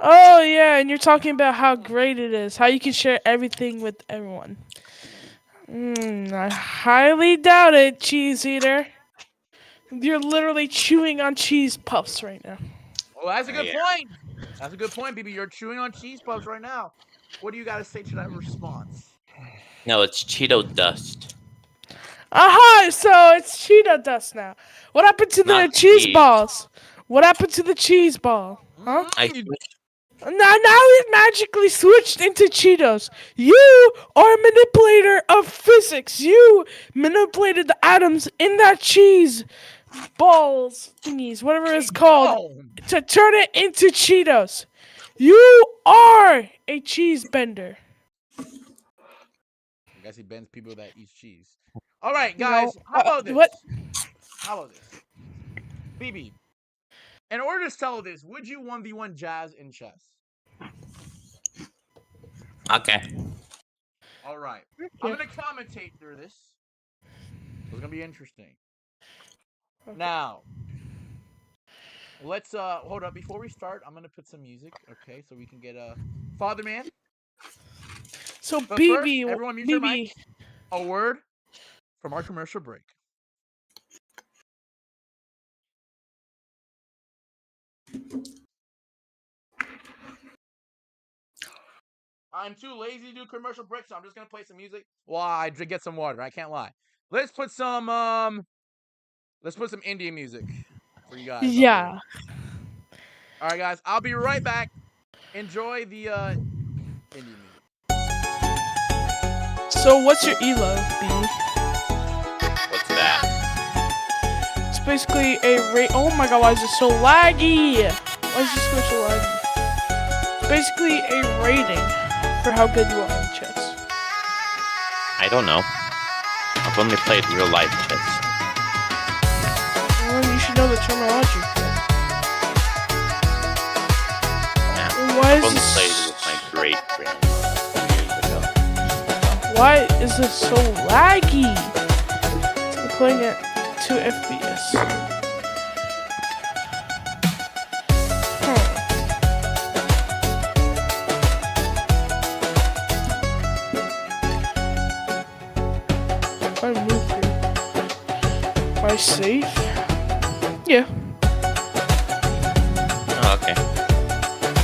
Oh yeah, and you're talking about how great it is, how you can share everything with everyone. I highly doubt it, cheese eater. You're literally chewing on cheese puffs right now. Oh, that's a good point. That's a good point, BB. You're chewing on cheese puffs right now. What do you got to say to that response? No, it's Cheeto dust. So it's Cheeto dust now. What happened to the cheese balls? What happened to the cheese ball? Huh? Now it magically switched into Cheetos. You are a manipulator of physics. You manipulated the atoms in that cheese balls thingies, whatever it's called, to turn it into Cheetos. You are a cheese bender. I guess he bends people that eat cheese. All right, guys. How about this? How about this? BB, in order to settle this, would you 1v1 Jazz in chess? Okay. All right. I'm going to commentate through this. It's going to be interesting. Now, let's hold up. Before we start, I'm going to put some music, okay, so we can get Fatherman. So, but BB, first, everyone mute your mic. A word from our commercial break. I'm too lazy to do commercial break, so I'm just gonna play some music while I get some water. I can't lie. Let's put some Indian music for you guys. Yeah. All right, guys. I'll be right back. Enjoy the Indian music. So, what's your elo, BB? What's that? It's basically a rate. Oh my god, why is it so laggy? Why is this so laggy? It's basically a rating for how good you are in chess. I don't know. I've only played real life chess. Well, you should know the terminology. Yeah. Why I've is only this... played with my great grandmother years ago. Why is this so laggy? I'm playing at 2 FPS. I safe? Yeah. Oh, okay.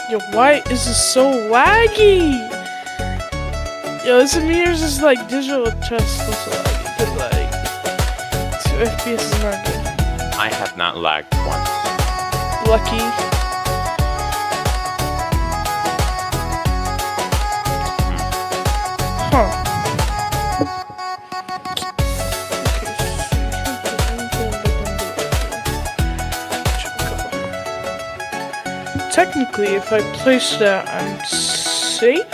Yo, why is this so laggy? Yo, this mirrors is like digital chess so laggy. Cause like 2 FPS is not good. I have not lagged once. Lucky. Huh. Technically, if I place that, I'm safe.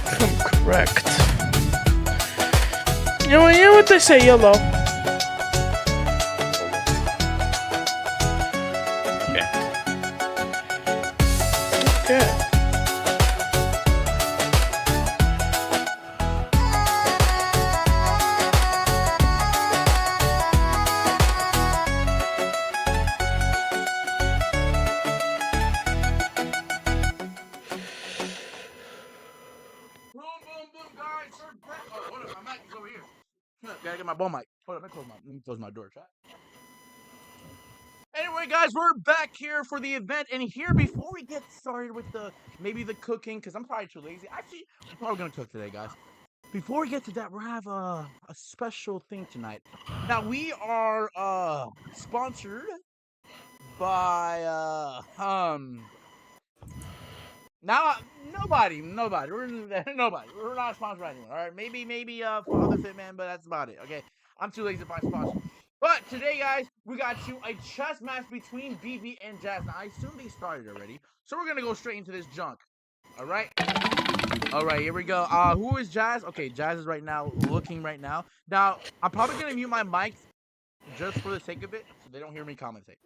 If I'm correct. You know what they say, YOLO. Okay. Okay. Boom, boom, boom, guys. We're back. Oh, hold up. My mic is over here. Gotta get my ball mic. Hold up. Let me close my door, chat. Anyway, guys, we're back here for the event, and here before we get started with maybe the cooking, because I'm probably too lazy. Actually, we're probably gonna cook today, guys. Before we get to that, we have a special thing tonight. Now we are sponsored by now nobody. We're nobody. We're not sponsored by anyone. All right, maybe Father Fitman, but that's about it. Okay, I'm too lazy to find sponsors. But today, guys, we got you a chess match between BB and Jazz. Now, I assume they started already, so we're gonna go straight into this junk. All right, here we go. Who is Jazz? Okay, Jazz is right now looking right now. Now, I'm probably gonna mute my mic just for the sake of it, so they don't hear me commentate.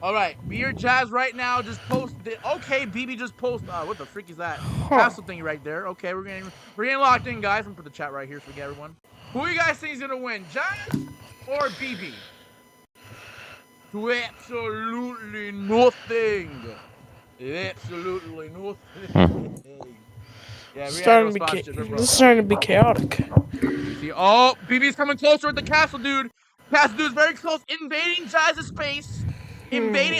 All right, be your Jazz right now. Just post it. Okay, BB just post. What the freak is that? Castle thingy right there. Okay, we're getting locked in, guys. I'm gonna put the chat right here so we get everyone. Who you guys think is gonna win, Jazz or BB? To absolutely nothing. Absolutely nothing. Yeah, This is starting to be chaotic. Oh, BB's coming closer with the castle, dude. Castle dude's very close, invading Jazz's space. Invading,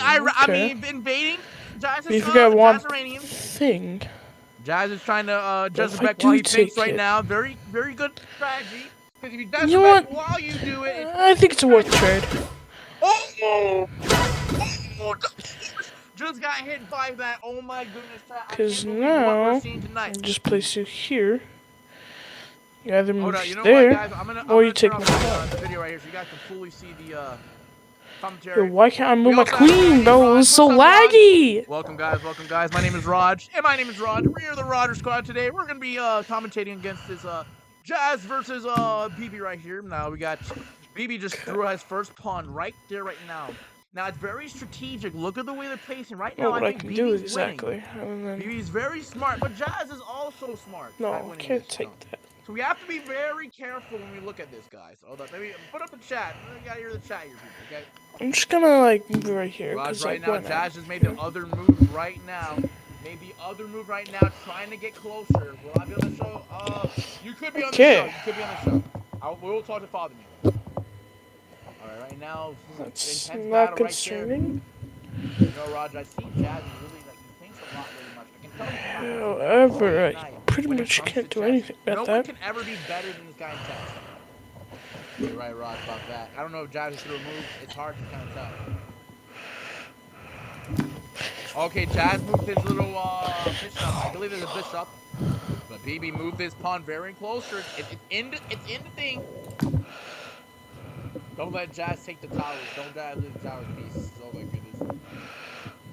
invading Jazz's You forgot one Jazzaranian. thing. Jazz is trying to Jazz If I back do while he thinks take right it- now. Very, very good strategy. Because if you Jazz You know back what? while you do it, I think it's a worth trade. oh, just got hit by that. Oh my goodness! Because what now, we're seeing tonight. I'll just place you here. You either move You know there, what, guys? I'm or gonna you take turn my off pawn. the video right here so you guys can fully see the commentary. Yo, why can't I move my also have queen, bro? It was so What's up, Raj? laggy! Welcome, guys. My name is Raj, and my name is Raj. We're the Roger Squad today. We're gonna be commentating against this Jazz versus BB right here. Now we got BB just threw his first pawn right there, right now. Now it's very strategic. Look at the way they're placing right now. What I I think can BB's do winning. exactly. And then, BB's very smart, but Jazz is also smart. no, at I winning can't this take jump. that. So we have to be very careful when we look at this, guys. Hold up, maybe put up the chat. We gotta hear the chat here, people. Okay. I'm just gonna like move right here. Raj, Cause, right like, now, why not? Jazz just made the other move right now. Trying to get closer. Will I be on the show? You could be on the show. You could be on the show. We'll talk to Fatherman. Alright, right now, That's intense not battle concerning. right there. You know, Raj, I see Jazz is really, like, he thinks a lot really much. I can tell he's not However, nice I pretty when it much comes can't to do chess. anything about No one that. can ever be better than this guy in chess. You're right, Raj, about that. I don't know if Jazz is going to move. It's hard to kind of tell. Okay, Jazz moved his little bishop. I believe there's a bishop. But BB moved his pawn very closer. It's in the thing. Don't let Jazz take the towers. Don't Jazz lose the towers piece. Oh my goodness.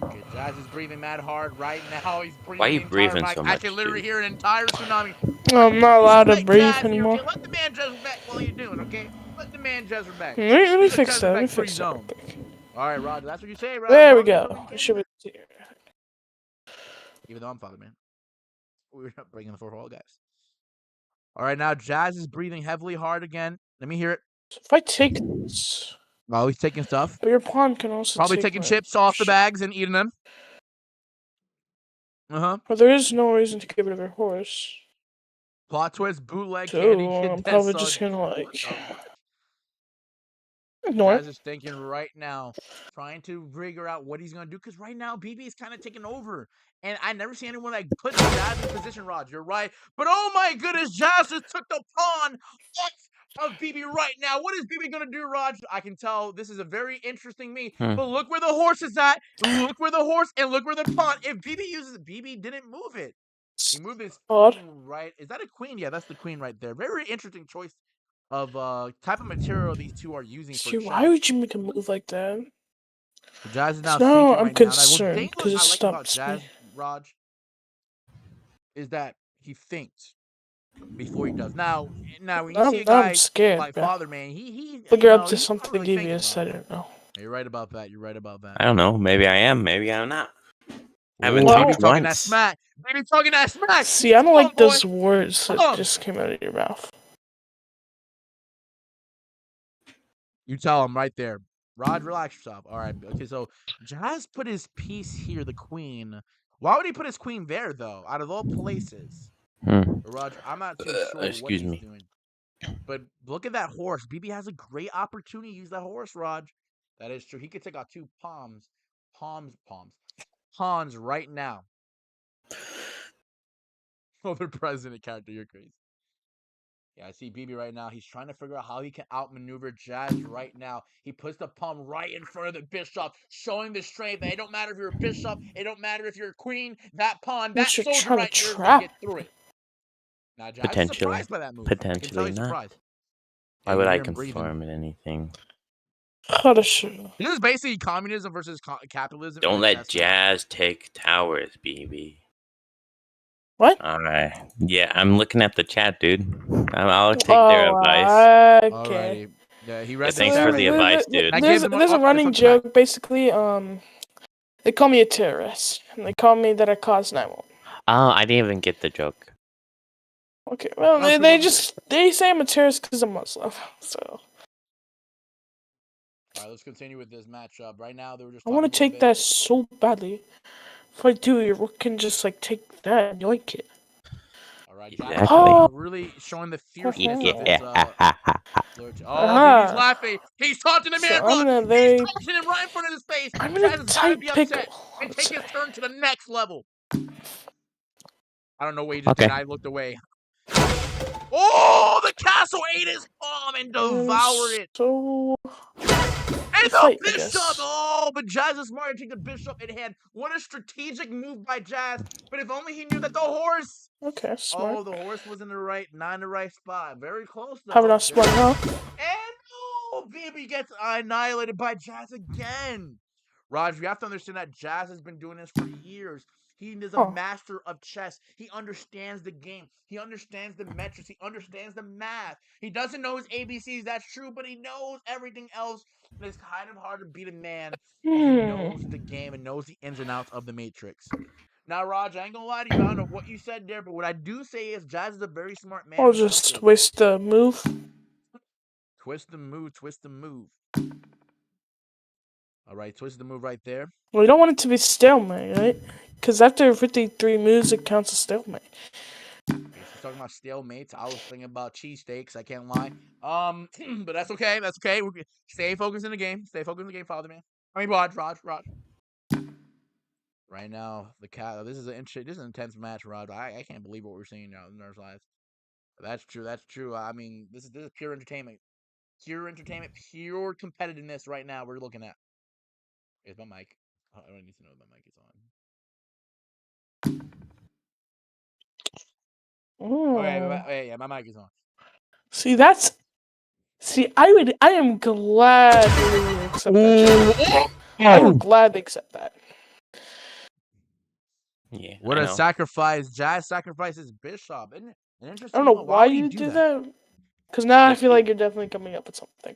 Okay, Jazz is breathing mad hard right now. He's breathing. Why are you the entire breathing mic. so I much, can literally dude? hear an entire tsunami. I'm not allowed to Let breathe Jazz anymore. Okay, let the man Jazz back while you're doing, okay? Let the man Jazz back. Let me fix that. Let me fix that. Zone. All right, Roger. That's what you say, right? There we go. I should be here. Even though I'm Fatherman. We're not bringing the 4-4, guys. All right, now Jazz is breathing heavily hard again. Let me hear it. So if I take this, Oh, he's taking stuff. but your pawn can also Probably take taking my chips off the shit. bags and eating them. Uh-huh. Well, there is no reason to get rid of your horse. Plot twist, bootleg, So candy kid, I'm dead probably son. just gonna like Oh, ignore it. Jazz is thinking right now, trying to figure out what he's gonna do. Because right now, BB is kind of taking over, and I never see anyone like put Jazz in position. Rod, you're right, but oh my goodness, Jazz just took the pawn off of BB right now. What is BB gonna do, Rod? I can tell this is a very interesting me. But look where the horse is at. Look where the horse and look where the pawn. If BB uses it, BB didn't move it. He moved his queen right. Is that a queen? Yeah, that's the queen right there. Very interesting choice of type of material these two are using for See, chess. why would you make a move like that? So Jazz is now So now thinking I'm right now. concerned because it I like about stops Jazz, me. Raj, is that he thinks before he does. Now when you see a I'm guy scared, like bro. Fatherman, he Look, you you're up know, to he's not something really thinking devious. about I it. don't know. You're right about that. You're right about that. I don't know. Maybe I am. Maybe I'm not. I haven't Ooh, talked baby talking that once. smack. Baby talking that smack. See, I don't Come on, like boy. those words that just came out of your mouth. You tell him right there. Rod, relax yourself. All right. Okay, so Jazz put his piece here, the queen. Why would he put his queen there, though? Out of all places. Roger, I'm not too sure what he's doing. But look at that horse. BB has a great opportunity to use that horse, Raj. That is true. He could take out two pawns right now. Oh, the president character, you're crazy. Yeah, I see BB right now. He's trying to figure out how he can outmaneuver Jazz right now. He puts the pawn right in front of the bishop, showing the strength that it don't matter if you're a bishop, it don't matter if you're a queen, that pawn, that soldier right there is going to get through it. Now, Jazz is surprised by that move. I can tell Potentially he's not. surprised. Why would I conform in anything? This is basically communism versus capitalism. Don't let Jazz take towers, BB. What? Alright. Yeah, I'm looking at the chat, dude. I'll take their advice. Okay. Yeah, he thanks for the advice, dude. There's a running joke, basically. They call me a terrorist, and they call me that I caused 9/11. Oh, I didn't even get the joke. Okay, well, they say I'm a terrorist because I'm Muslim, so. All right, let's continue with this matchup. Right now, they were just. I want to take that so badly. If I do, your rook can just like take that and yoink it. All right, exactly. Really showing the fierceness of his. He's laughing. He's taunting the man, bro. He's taunting him right in front of his face. I'm in a tight pickle. And take his turn to the next level. I don't know what he just did. I looked away. Oh, the castle ate his palm and devoured it. And the bishop! Oh, but Jazz is smart to take the bishop in hand. What a strategic move by Jazz. But if only he knew that the horse. Okay, smart. Oh, the horse was in the right, not in the right spot. Very close, though. Have enough smart, huh? And BB gets annihilated by Jazz again. Raj, you have to understand that Jazz has been doing this for years. He is a master of chess. He understands the game. He understands the metrics. He understands the math. He doesn't know his ABCs, that's true, but he knows everything else. It's kind of hard to beat a man who knows the game and knows the ins and outs of the matrix. Now, Raj, I ain't gonna lie to you. I don't know what you said there, but what I do say is Jazz is a very smart man. I'll just twist the move. Twist the move, twist the move. All right, twist the move right there. Well, you don't want it to be stalemate, right? Because after 53 moves, it counts as stalemate. Okay, she's talking about stalemates. I was thinking about cheesesteaks. I can't lie. But that's okay. That's okay. We're stay focused in the game. Stay focused in the game, Fatherman. I mean, Raj. Right now, the cat. This is an intense match, Raj. I can't believe what we're seeing now in our lives. That's true. That's true. I mean, this is pure entertainment. Pure entertainment. Pure competitiveness. Right now, we're looking at. Here's my mic. I don't need to know if my mic is on. Okay, yeah, my mic is on. I am glad they accept that. I'm glad they accept that. Yeah. What a sacrifice. Jazz sacrifices Bishop. Isn't it an interesting I don't know one? why you do that. Because now I feel like you're definitely coming up with something.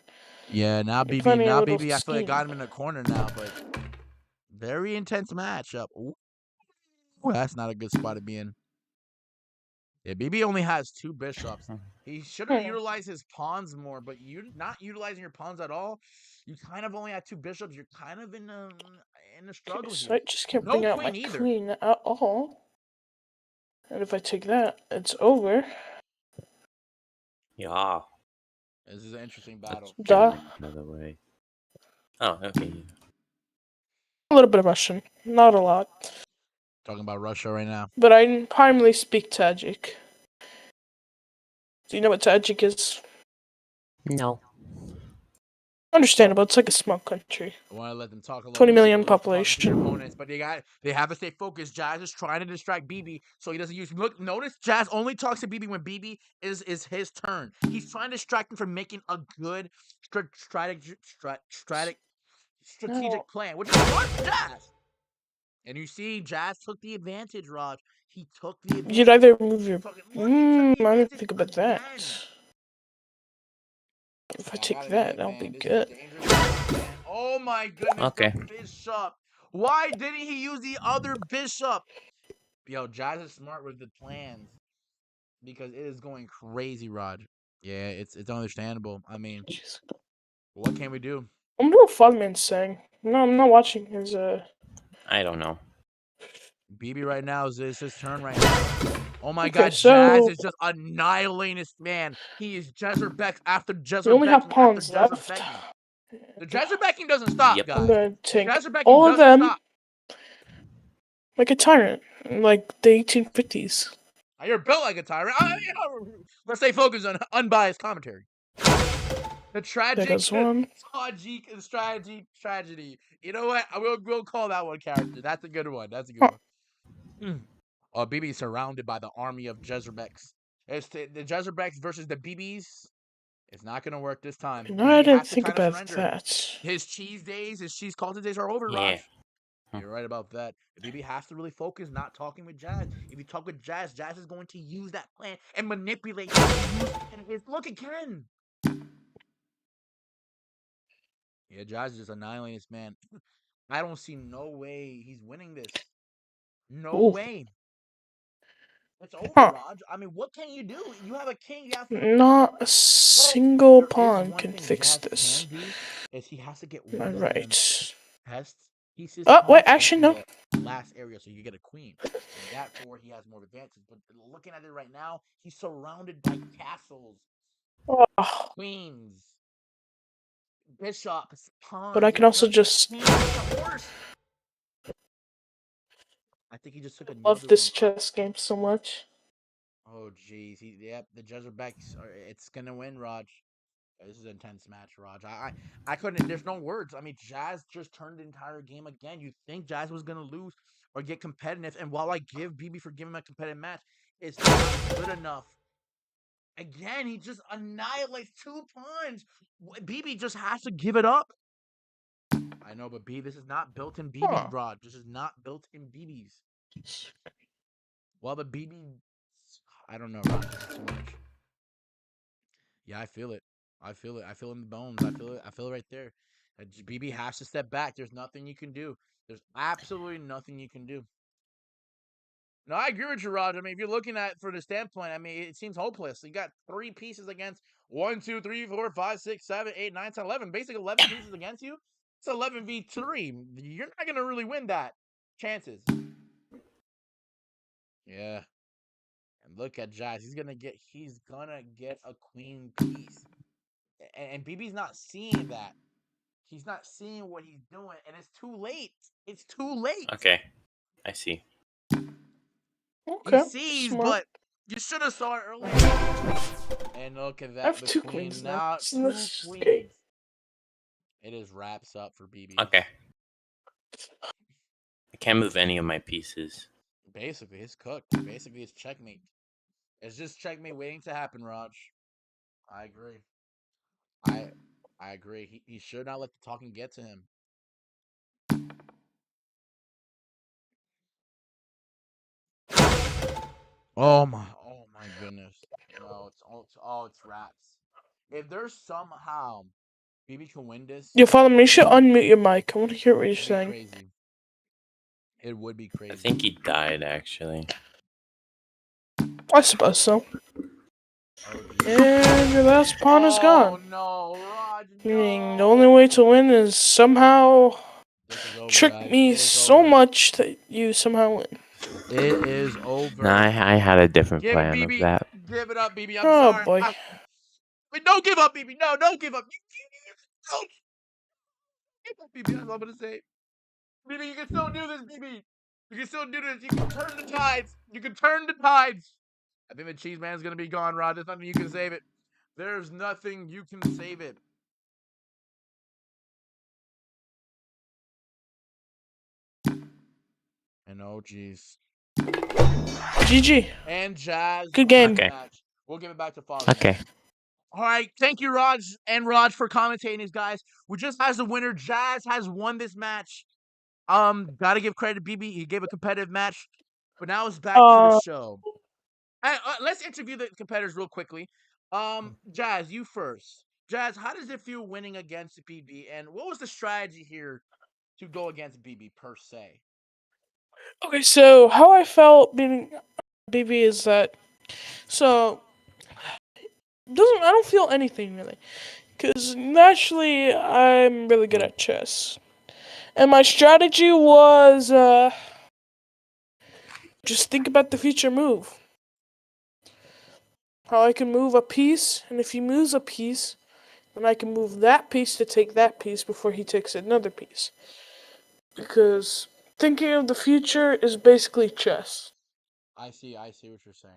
Yeah, now BB, I feel like got him in the corner now, but very intense matchup. Ooh, that's not a good spot to be in. Yeah, BB only has 2 bishops. He should have utilized his pawns more, but you're not utilizing your pawns at all. You kind of only had 2 bishops. You're kind of in a struggle So here. I just can't No bring out my queen either. queen at all. And if I take that, it's over. Yeah. This is an interesting battle. That's Duh. German, by the way. Oh, okay. A little bit of Russian, not a lot. Talking about Russia right now. But I primarily speak Tajik. Do you know what Tajik is? No. Understandable. It's like a small country. I want to let them talk a little 20 bit. million Talk to their population. opponents, but they have to stay focused. Jazz is trying to distract BB, so he doesn't use. Look, notice Jazz only talks to BB when BB is his turn. He's trying to distract him from making a good strategic plan, which is what Jazz. And you see, Jazz took the advantage, Raj. He took the advantage. You'd either move your. I I didn't think about that. If I take that, that'll be good. Oh my goodness. Okay. The bishop. Why didn't he use the other bishop? Yo, Jazz is smart with the plans. Because it is going crazy, Raj. Yeah, it's understandable. I mean, what can we do? I wonder what Fatherman's saying. No, I'm not watching his. I don't know. BB right now is his turn right now. Oh my Okay, God, so- Jazz is just annihilating this man. He is Jezerbeck after Jezerbeck. We only have pawns left. The Jezerbecking doesn't stop, Yep. guys. I'm gonna take Jezebecking all of doesn't them stop. like a tyrant, like the 1850s. You're built like a tyrant. Let's stay focused on unbiased commentary. The tragic, goes one. tragedy. You know what? We'll call that one character. That's a good one. That's a good one. Oh, BB is surrounded by the army of Jezerbecks. It's the Jezerbecks versus the BBs. It's not gonna work this time. No, I BB didn't has to think kind of about surrender. that. His cheese culture days are over, Yeah. Raj. You're right about that. BB has to really focus, not talking with Jazz. If you talk with Jazz, Jazz is going to use that plan and manipulate it. Look again. Yeah, Jazz is just annihilating this man. I don't see no way he's winning this. No way. It's over, Raj. I mean, what can you do? You have a king. You have Not a single pawn can fix this. Is he has to get one of them Alright. pests pieces. Oh, wait, actually, no. Last area, so you get a queen. And therefore, he has more advantage. But looking at it right now, he's surrounded by castles, Oh. queens, bishops, pawns. But I can also just I think he just took a. love this chess game so much. Oh jeez, the Jezerbecks it's gonna win, Raj. This is an intense match, Raj. I couldn't. There's no words. I mean, Jazz just turned the entire game again. You think Jazz was gonna lose or get competitive? And while I give BB for giving him a competitive match, it's not good enough. Again, he just annihilates 2 pawns. BB just has to give it up. I know, but this is not built in BBs, Raj. This is not built in BBs. Well, the BB, I don't know, Raj. This is too much. Yeah, I feel it. I feel it. I feel it in the bones. I feel it. I feel it right there. BB has to step back. There's nothing you can do. There's absolutely nothing you can do. No, I agree with you, Raj. I mean, if you're looking at for the standpoint, I mean, it seems hopeless. You got 3 pieces against 1, 2, 3, 4, 5, 6, 7, 8, 9, 10, 11. Basically, 11 pieces against you. It's 11v3. You're not gonna really win that. Chances. Yeah. And look at Jazz. He's gonna get a queen piece. And BB's not seeing that. He's not seeing what he's doing, and it's too late. It's too late. Okay, I see. Okay. He sees, smart. but you should have saw it earlier. And look at that. I have the 2 queen. queens Now. now. 2 This queens. game. It is wraps up for BB. Okay. I can't move any of my pieces. Basically, it's cooked. Basically, it's checkmate. It's just checkmate waiting to happen, Raj. I agree. I agree. He should not let the talking get to him. Oh my goodness. No, it's wraps. If there's somehow BB can win this, Yo, Fatherman, you should unmute your mic. I want to hear what you're saying. crazy. It would be crazy. I think he died, actually. I suppose so. Oh, geez. And your last pawn is Oh, gone. no, Raj, Meaning the no. only way to win is somehow This is over, trick guys. me It is so over. much that you somehow win. It is over. No, I had a different Give it, plan of BB. that. Give it up, BB. I'm Oh sorry. boy. Wait, don't give up, BB. No, don't give up. Don't give up, BB. That's all I'm going to say. BB, you can still do this, BB. You can still do this. You can turn the tides. You can turn the tides. I think the cheese man's going to be gone, Rod. There's nothing you can save it. There's nothing you can save it. And oh, jeez. GG. And Jazz. Good game. Okay. Match. We'll give it back to Father. Okay. All right. Thank you, Raj and Raj, for commentating these guys. We just has a winner. Jazz has won this match. Gotta give credit to BB. He gave a competitive match. But now it's back to the show. Let's interview the competitors real quickly. Jazz, you first. Jazz, how does it feel winning against BB? And what was the strategy here to go against BB per se? Okay, so how I felt being BB is that I don't feel anything really, because naturally I'm really good at chess, and my strategy was just think about the future move, how I can move a piece, and if he moves a piece, then I can move that piece to take that piece before he takes another piece, because thinking of the future is basically chess. I see what you're saying.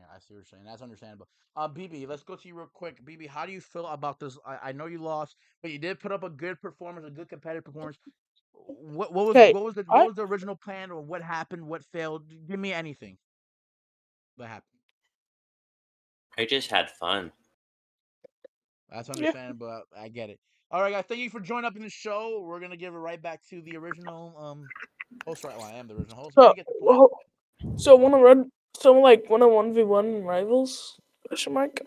That's understandable. BB, let's go to you real quick. BB, how do you feel about this? I know you lost, but you did put up a good performance, a good competitive performance. What was Okay, what was the I what was the original plan, or what happened? What failed? Give me anything. What happened? I just had fun. That's understandable. I get it. All right, guys. Thank you for joining up in the show. We're gonna give it right back to the original host. Right, well, I am the original host. so BB, get the point. so wanna run like 1v1 rivals? Question mark.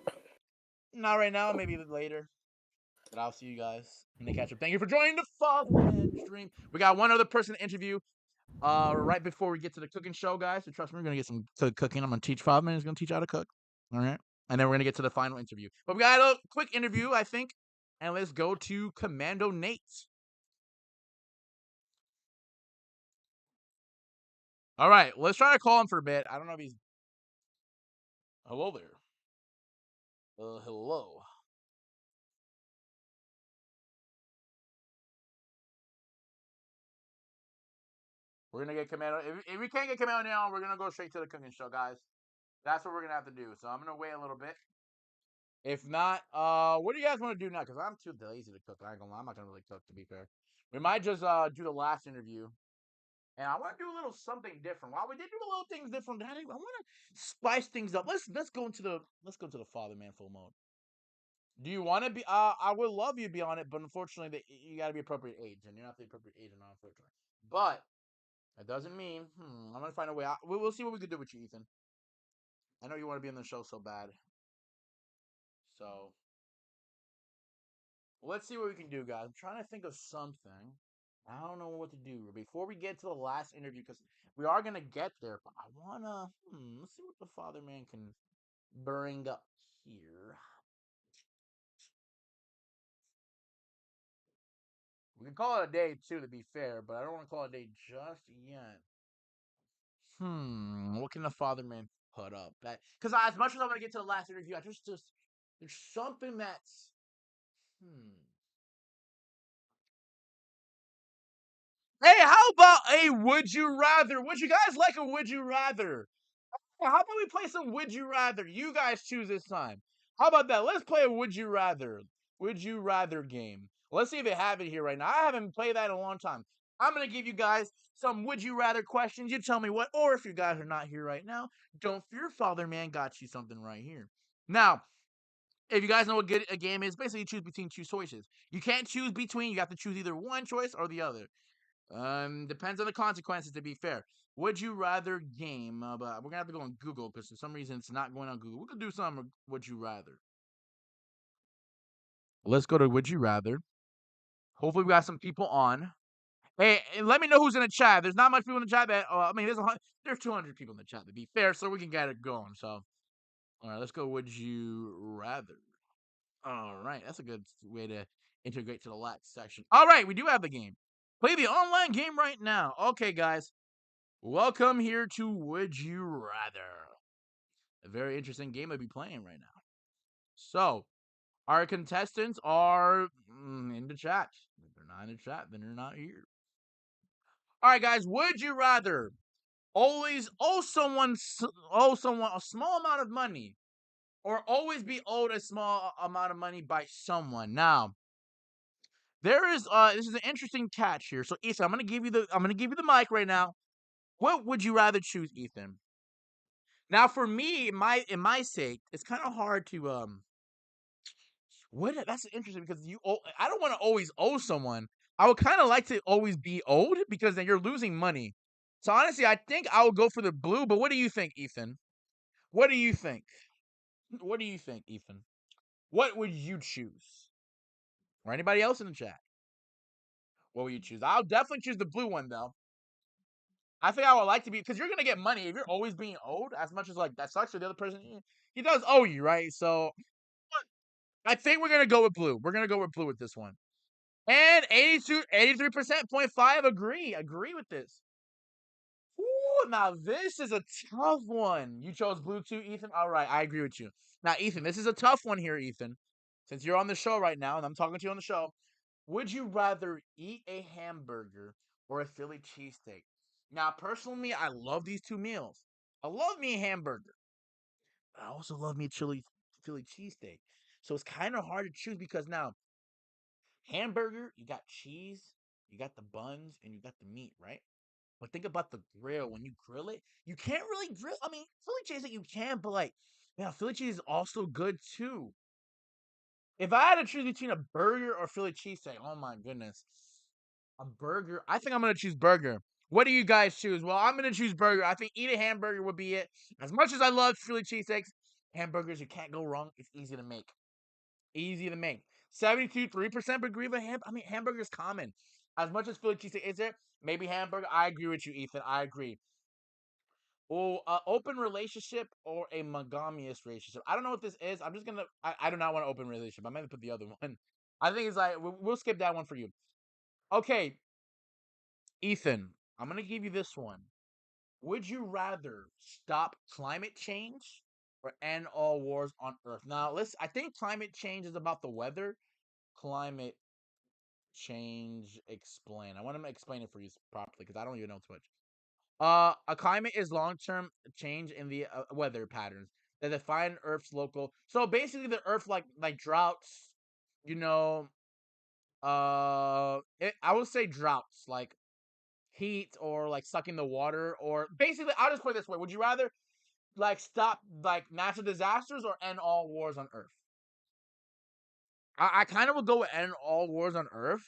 Not right now. Maybe later. But I'll see you guys when they catch up. Thank you for joining the Fatherman stream. We got one other person to interview right before we get to the cooking show, guys. So trust me, we're going to get some cooking. I'm going to teach Fatherman. He's going to teach how to cook. All right. And then we're going to get to the final interview. But we got a quick interview, I think. And let's go to Commando Nate. All right. Let's try to call him for a bit. I don't know if he's... Hello there. Hello. We're going to get Commando. If we can't get Commando now, we're going to go straight to the cooking show, guys. That's what we're going to have to do. So I'm going to wait a little bit. If not, what do you guys want to do now? Because I'm too lazy to cook. I ain't gonna lie. I'm not going to really cook, to be fair. We might just do the last interview. And I want to do a little something different. While we did do a little things different, I want to spice things up. Let's go into the Fatherman full mode. Do you want to be? I would love you to be on it, but unfortunately, you got to be appropriate age, and you're not the appropriate age, unfortunately. But that doesn't mean I'm gonna find a way. We'll see what we can do with you, Ethan. I know you want to be on the show so bad, so let's see what we can do, guys. I'm trying to think of something. I don't know what to do before we get to the last interview because we are gonna get there. But I wanna let's see what the Fatherman can bring up here. We can call it a day too, to be fair, but I don't want to call it a day just yet. What can the Fatherman put up? That because as much as I want to get to the last interview, I just there's something that's Hey, how about a would you rather? Would you guys like a would you rather? How about we play some would you rather? You guys choose this time. How about that? Let's play a would you rather. Would you rather game. Let's see if they have it here right now. I haven't played that in a long time. I'm going to give you guys some would you rather questions. You tell me what, or if you guys are not here right now, don't fear, Fatherman got you something right here. Now, if you guys know what a game is, basically you choose between two choices. You can't choose between, you have to choose either one choice or the other. Depends on the consequences, to be fair. Would you rather game? But we're gonna have to go on Google because for some reason it's not going on Google. We could do some would you rather. Let's go to would you rather. Hopefully we got some people on. Hey, let me know who's in the chat. There's not much people in the chat. There's 200 people in the chat, to be fair, so we can get it going. So All right, let's go. Would you rather? All right, that's a good way to integrate to the last section. All right, we do have the game. Play the online game right now. Okay, guys, welcome here to Would You Rather. A very interesting game I'll be playing right now. So, our contestants are in the chat. If they're not in the chat, then they're not here. All right, guys, would you rather always owe someone a small amount of money, or always be owed a small amount of money by someone? Now, there is this is an interesting catch here. So, Ethan, I'm gonna give you the mic right now. What would you rather choose, Ethan? Now, for me, in my sake, it's kind of hard to that's interesting because I don't want to always owe someone. I would kind of like to always be owed because then you're losing money. So honestly, I think I would go for the blue. But what do you think, Ethan? What do you think? What do you think, Ethan? What would you choose? Or anybody else in the chat? What would you choose? I'll definitely choose the blue one though. I think I would like to be because you're gonna get money if you're always being owed as much as like that sucks for the other person. He does owe you, right? So I think we're gonna go with blue. We're gonna go with blue with this one. And 83% agree with this. Ooh, now this is a tough one. You chose blue too, Ethan? All right, I agree with you. Now, Ethan, this is a tough one here, Ethan. Since you're on the show right now and I'm talking to you on the show, would you rather eat a hamburger or a Philly cheesesteak? Now, personally, I love these two meals. I love me a hamburger. But I also love me a Philly cheesesteak. So it's kind of hard to choose because now, hamburger, you got cheese, you got the buns, and you got the meat, right? But think about the grill. When you grill it, you can't really grill. I mean, Philly cheese that you can, but like, yeah, Philly cheese is also good too. If I had to choose between a burger or Philly cheesesteak, oh my goodness, a burger. I think I'm gonna choose burger. What do you guys choose? Well, I'm gonna choose burger. I think eat a hamburger would be it. As much as I love Philly cheesesteaks, hamburgers you can't go wrong. It's easy to make. Easy to make. 3% agree with I mean, hamburger's common. As much as Philly cheesesteak is it, maybe hamburger. I agree with you, Ethan. I agree. Oh, open relationship or a monogamous relationship. I don't know what this is. I'm just gonna. I do not want an open relationship. I'm gonna put the other one. I think it's like we'll skip that one for you. Okay, Ethan. I'm gonna give you this one. Would you rather stop climate change or end all wars on Earth? Now, I think climate change is about the weather. Climate change explain. I want to explain it for you properly because I don't even know too much. A climate is long-term change in the weather patterns that define Earth's local. So basically, the Earth like droughts. You know, I would say droughts like heat or like sucking the water or basically. I'll just put it this way: would you rather like stop like natural disasters or end all wars on Earth? I kind of would go with end all wars on Earth.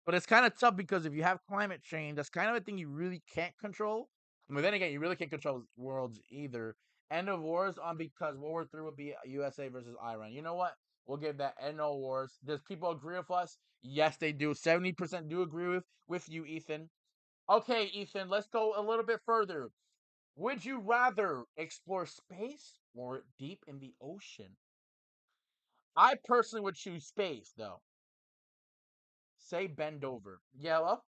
But it's kind of tough because if you have climate change, that's kind of a thing you really can't control. I mean, then again, you really can't control worlds either. End of wars on because World War III would be USA versus Iran. You know what? We'll give that end all wars. Does people agree with us? Yes, they do. 70% do agree with you, Ethan. Okay, Ethan, let's go a little bit further. Would you rather explore space or deep in the ocean? I personally would choose space, though. Say bend over. Yellow?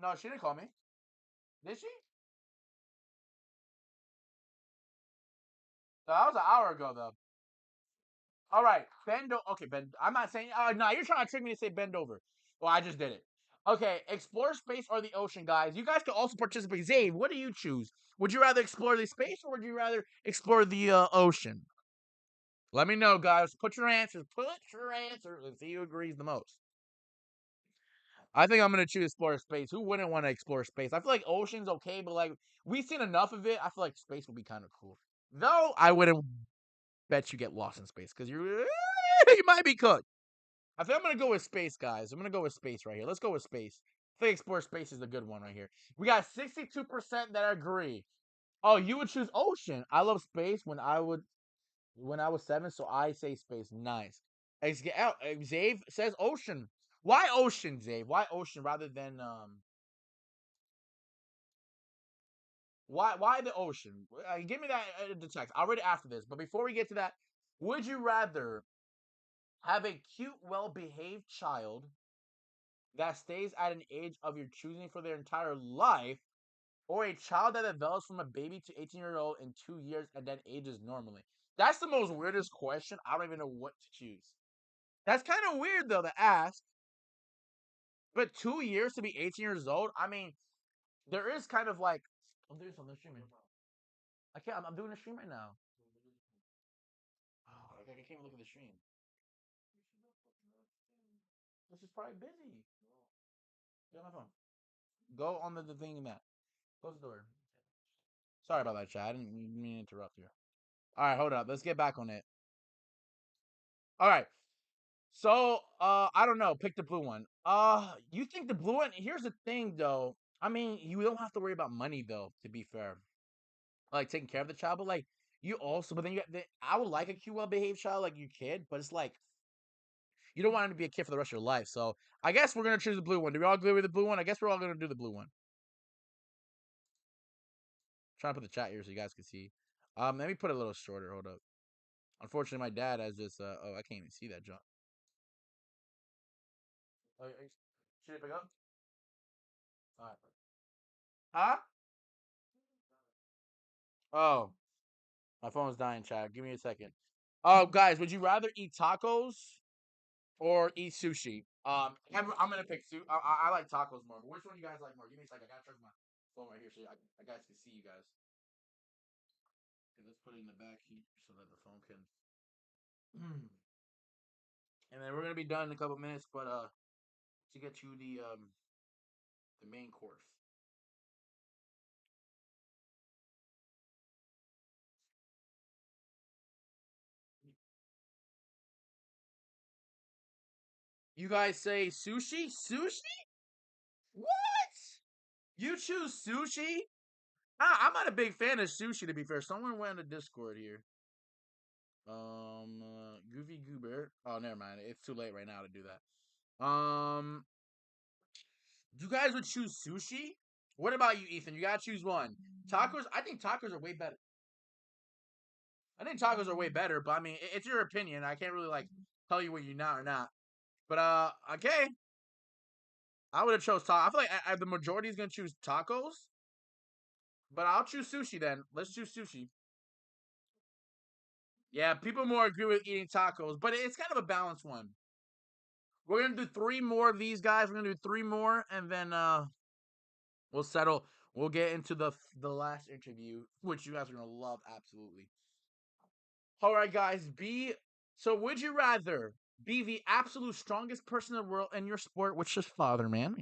No, she didn't call me. Did she? That was an hour ago, though. All right, bend. Okay, bend. I'm not saying. No, you're trying to trick me to say bend over. Well, I just did it. Okay, explore space or the ocean, guys. You guys can also participate. Zave, what do you choose? Would you rather explore the space or would you rather explore the ocean? Let me know, guys. Put your answers. Put your answers. Let's see who agrees the most. I think I'm gonna choose explore space. Who wouldn't want to explore space? I feel like ocean's okay, but like we've seen enough of it. I feel like space would be kind of cool. Though I wouldn't bet you get lost in space because you might be cooked. I think I'm gonna go with space, guys. I'm gonna go with space right here. Let's go with space. I think explore space is the good one right here. We got 62% that agree. Oh, you would choose ocean. I love space when I was 7, so I say space. Nice. Zave says ocean. Why ocean, Zave? Why ocean rather than Why the ocean? Give me that the text. I'll read it after this. But before we get to that, would you rather have a cute, well-behaved child that stays at an age of your choosing for their entire life, or a child that develops from a baby to 18-year-old in 2 years and then ages normally? That's the most weirdest question. I don't even know what to choose. That's kind of weird though to ask. But 2 years to be 18 years old? I mean, there is kind of like, I'm doing something streaming. I can't. I'm doing a stream right now. Oh, I can't even look at the stream. This is probably busy. Get my phone. Go on the thing in that. Close the door. Sorry about that, chat. I didn't mean to interrupt you. All right, hold up. Let's get back on it. All right. So, I don't know. Pick the blue one. You think the blue one? Here's the thing, though. I mean, you don't have to worry about money, though. To be fair, like taking care of the child, but like you also, but then I would like a cute, well-behaved child, like your kid, but it's like you don't want him to be a kid for the rest of your life. So I guess we're gonna choose the blue one. Do we all agree with the blue one? I guess we're all gonna do the blue one. Trying to put the chat here so you guys can see. Let me put it a little shorter. Hold up. Unfortunately, my dad has this. Oh, I can't even see that jump. Oh, should it pick up? All right. Huh? Oh, my phone's dying, chat. Give me a second. Oh, guys, would you rather eat tacos or eat sushi? I'm gonna pick sushi. I like tacos more. But which one do you guys like more? Give me a second. I gotta charge my phone right here so I guys can see you guys. Okay, let's put it in the back here so that the phone can. And then we're gonna be done in a couple minutes, but to get you the main course. You guys say sushi? Sushi? What? You choose sushi? I'm not a big fan of sushi, to be fair. Someone went on the Discord here. Goofy Goober. Oh, never mind. It's too late right now to do that. You guys would choose sushi? What about you, Ethan? You gotta choose one. Tacos? I think tacos are way better. I think tacos are way better, but I mean, it's your opinion. I can't really like tell you what you're not or not. But okay. I would have chose tacos. I feel like the majority is gonna choose tacos, but I'll choose sushi then. Let's choose sushi. Yeah, people more agree with eating tacos, but it's kind of a balanced one. We're gonna do 3 more of these guys. We're gonna do 3 more, and then we'll settle. We'll get into the last interview, which you guys are gonna love absolutely. All right, guys. So. Would you rather be the absolute strongest person in the world in your sport, which is Fatherman,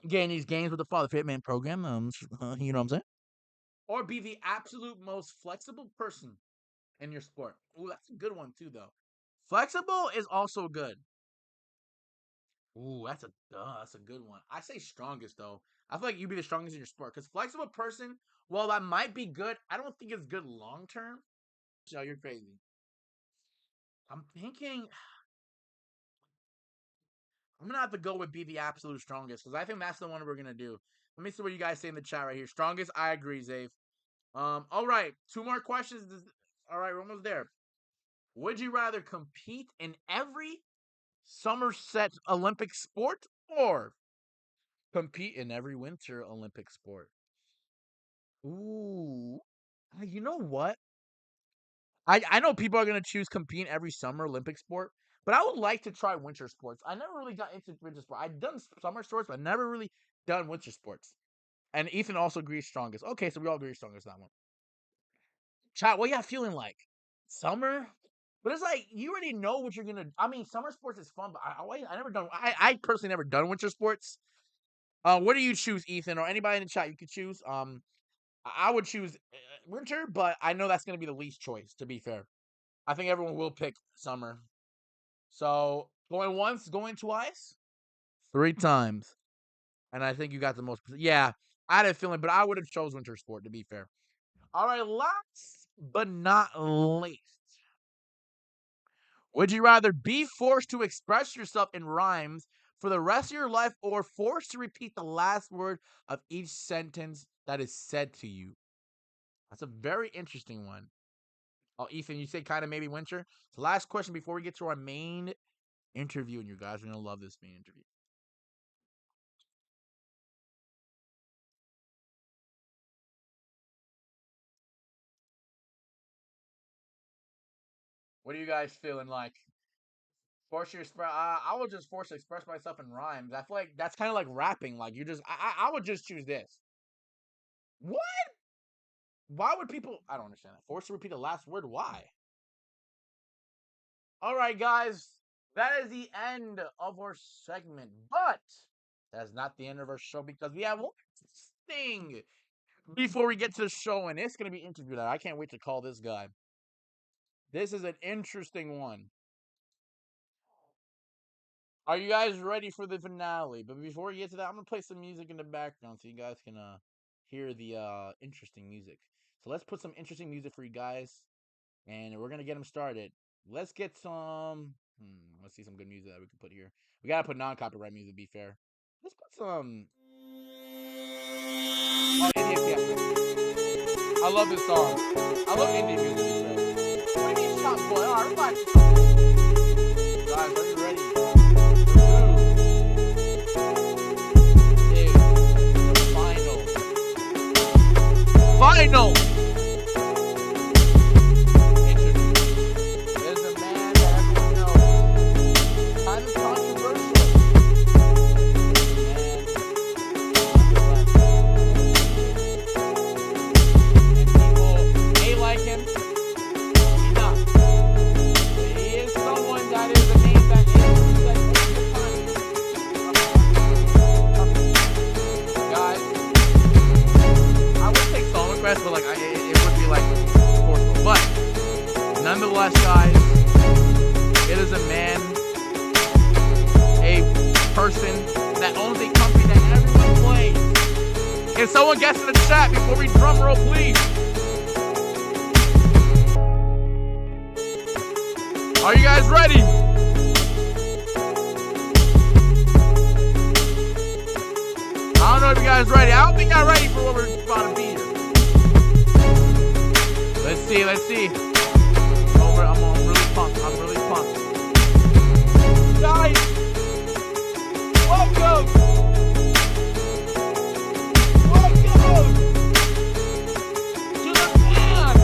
getting these games with the Father Fitman program, you know what I'm saying, or be the absolute most flexible person in your sport? Ooh, that's a good one too, though. Flexible is also good. Ooh, that's a good one. I say strongest though. I feel like you'd be the strongest in your sport because flexible person. Well, that might be good. I don't think it's good long term. So you're crazy. I'm thinking I'm gonna have to go with be the absolute strongest because I think that's the one we're gonna do. Let me see what you guys say in the chat right here. Strongest, I agree, Zave. All right, 2 more questions. All right, we're almost there. Would you rather compete in every Somerset Olympic sport or compete in every Winter Olympic sport? Ooh, you know what? I know people are gonna choose compete in every summer Olympic sport, but I would like to try winter sports. I never really got into winter sport. I've done summer sports, but never really done winter sports. And Ethan also agrees strongest. Okay, so we all agree strongest on that one. Chat, what y'all feeling like? Summer? But it's like you already know what you're gonna. I mean, summer sports is fun, but I never done. I personally never done winter sports. What do you choose, Ethan, or anybody in the chat? You could choose. I would choose winter, but I know that's gonna be the least choice. To be fair, I think everyone will pick summer. So going once, going twice, 3 times, and I think you got the most. Yeah, I had a feeling, but I would have chose winter sport. To be fair. All right, last but not least. Would you rather be forced to express yourself in rhymes for the rest of your life or forced to repeat the last word of each sentence that is said to you? That's a very interesting one. Oh, Ethan, you say kind of maybe winter. So last question before we get to our main interview, and you guys are going to love this main interview. What are you guys feeling like? Force your express. I will just force to express myself in rhymes. I feel like that's kind of like rapping. Like you just, I would just choose this. What? Why would people? I don't understand that. Force to repeat the last word. Why? All right, guys. That is the end of our segment, but that's not the end of our show because we have one thing before we get to the show, and it's gonna be interviewed. I can't wait to call this guy. This is an interesting one. Are you guys ready for the finale? But before we get to that, I'm gonna play some music in the background so you guys can hear the interesting music. So let's put some interesting music for you guys, and we're gonna get them started. Let's get some. Let's see some good music that we can put here. We gotta put non-copyright music. To be fair, let's put some. Oh, Indian Fiesta. I love this song. I love Indian music. To be fair. We need shot boy. All right, relax. Guys, are you ready? Final interview. There's a man that everyone knows. Kind of controversial. And people may like him, may not. But he is someone that is a name that guys, I would take song requests, but like it would be like forceful. But nonetheless, guys, it is a man, a person that owns a company that everyone plays. Can someone guess in the chat before we drum roll, please? Are you guys ready? I don't know if you guys ready. I don't think I'm ready for what we're about to be here. Let's see, let's see. I'm really pumped. I'm really pumped. Guys, welcome. Welcome to the man.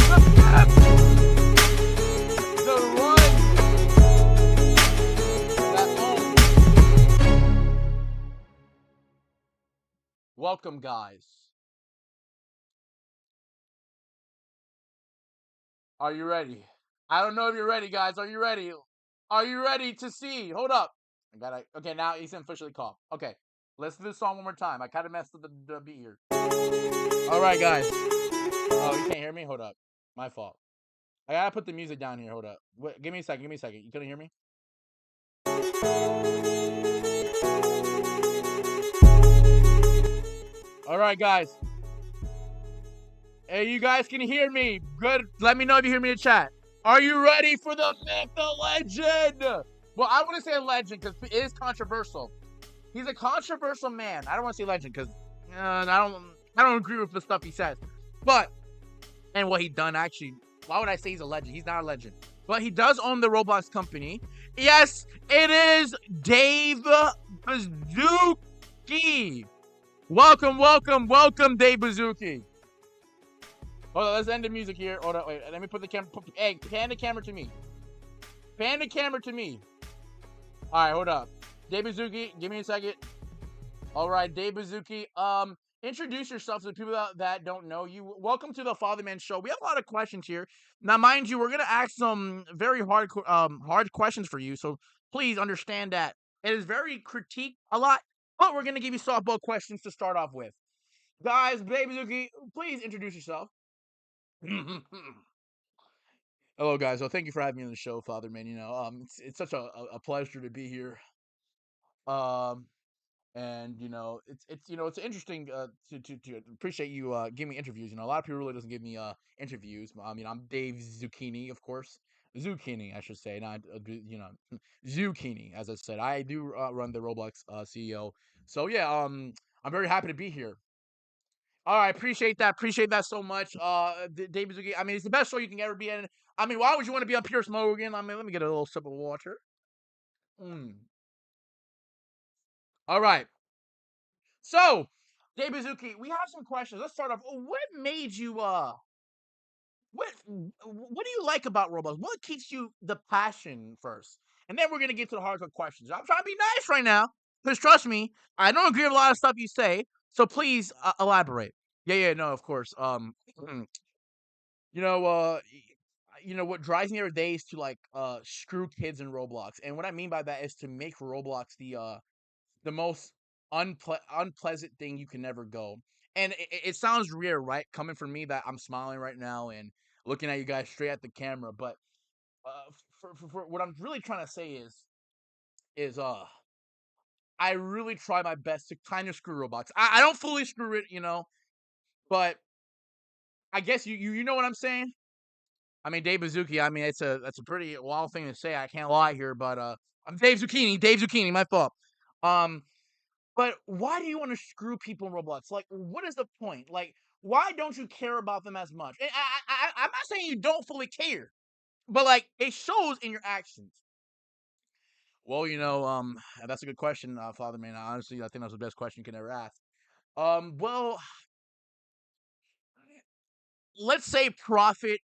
The best. The one that owns. Welcome, guys. Are you ready? I don't know if you're ready, guys. Are you ready? Are you ready to see? Hold up. Okay, now he's officially called. Okay, let's do this song one more time. I kind of messed up the beat here. All right, guys. Oh, you can't hear me? Hold up. My fault. I gotta put the music down here. Hold up. Wait, give me a second. Give me a second. You couldn't hear me? All right, guys. Hey, you guys can hear me. Good. Let me know if you hear me in chat. Are you ready for the myth, the legend? Well, I want to say legend because it is controversial. He's a controversial man. I don't want to say legend because I don't agree with the stuff he says. But and what he done actually. Why would I say he's a legend? He's not a legend. But he does own the Roblox company. Yes, it is Dave Bazooki. Welcome, welcome, welcome, Dave Bazooki. Hold on, let's end the music here. Hold on, wait. Let me put the camera. Hey, pan the camera to me. Pan the camera to me. All right, hold up. Dave Bazooki, give me a second. All right, Dave Bazooki. Introduce yourself to the people that don't know you. Welcome to the Fatherman Show. We have a lot of questions here. Now, mind you, we're gonna ask some very hard questions for you. So please understand that it is very critique a lot, but we're gonna give you softball questions to start off with. Guys, Dave Bazooki, please introduce yourself. Hello, guys. Well, thank you for having me on the show, Fatherman. You know, it's such a pleasure to be here. Um, and you know, it's interesting to appreciate you giving me interviews. You know, a lot of people really doesn't give me interviews. I mean, I'm Dave Zucchini, of course. zucchini, I should say, not zucchini. As I said, I do run the Roblox CEO. So yeah, I'm very happy to be here. All right, appreciate that. Appreciate that so much. David Zucchini. I mean, it's the best show you can ever be in. I mean, why would you want to be on Pierce Morgan? I mean, let me get a little sip of water. Mm. All right. So, David Zucchini, we have some questions. Let's start off. What made you what do you like about Roblox? What keeps you the passion first? And then we're gonna get to the hardcore questions. I'm trying to be nice right now, because trust me, I don't agree with a lot of stuff you say. So please elaborate. Yeah, no, of course. You know, what drives me every day is to like screw kids in Roblox, and what I mean by that is to make Roblox the most unpleasant thing you can never go. And it sounds weird, right? Coming from me, that I'm smiling right now and looking at you guys straight at the camera. But for what I'm really trying to say is I really try my best to kind of screw Roblox. I don't fully screw it, but I guess you know what I'm saying. I mean, Dave Bazuki. I mean, that's a pretty wild thing to say. I can't lie here, but I'm Dave Zucchini. Dave Zucchini, my fault. Um, But why do you want to screw people in Roblox? Like, what is the point? Like, why don't you care about them as much? And I'm not saying you don't fully care, but like, it shows in your actions. Well, that's a good question, Father Man. Honestly, I think that's the best question you can ever ask. Well, let's say profit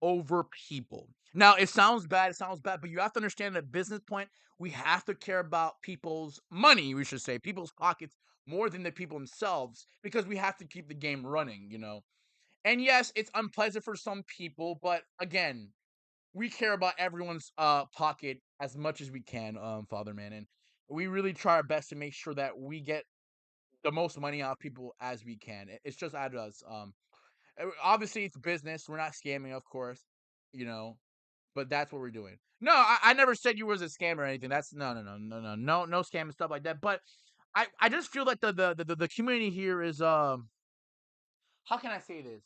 over people. Now, it sounds bad. It sounds bad, but you have to understand that business point. We have to care about people's money. We should say people's pockets more than the people themselves, because we have to keep the game running. And yes, it's unpleasant for some people, but again, we care about everyone's pocket as much as we can, Father Man, and we really try our best to make sure that we get the most money out of people as we can. It's just out of us. Obviously, it's business. We're not scamming, of course, you know, but that's what we're doing. No, I never said you was a scam or anything. That's no scam and stuff like that. But I just feel like the community here is how can I say this?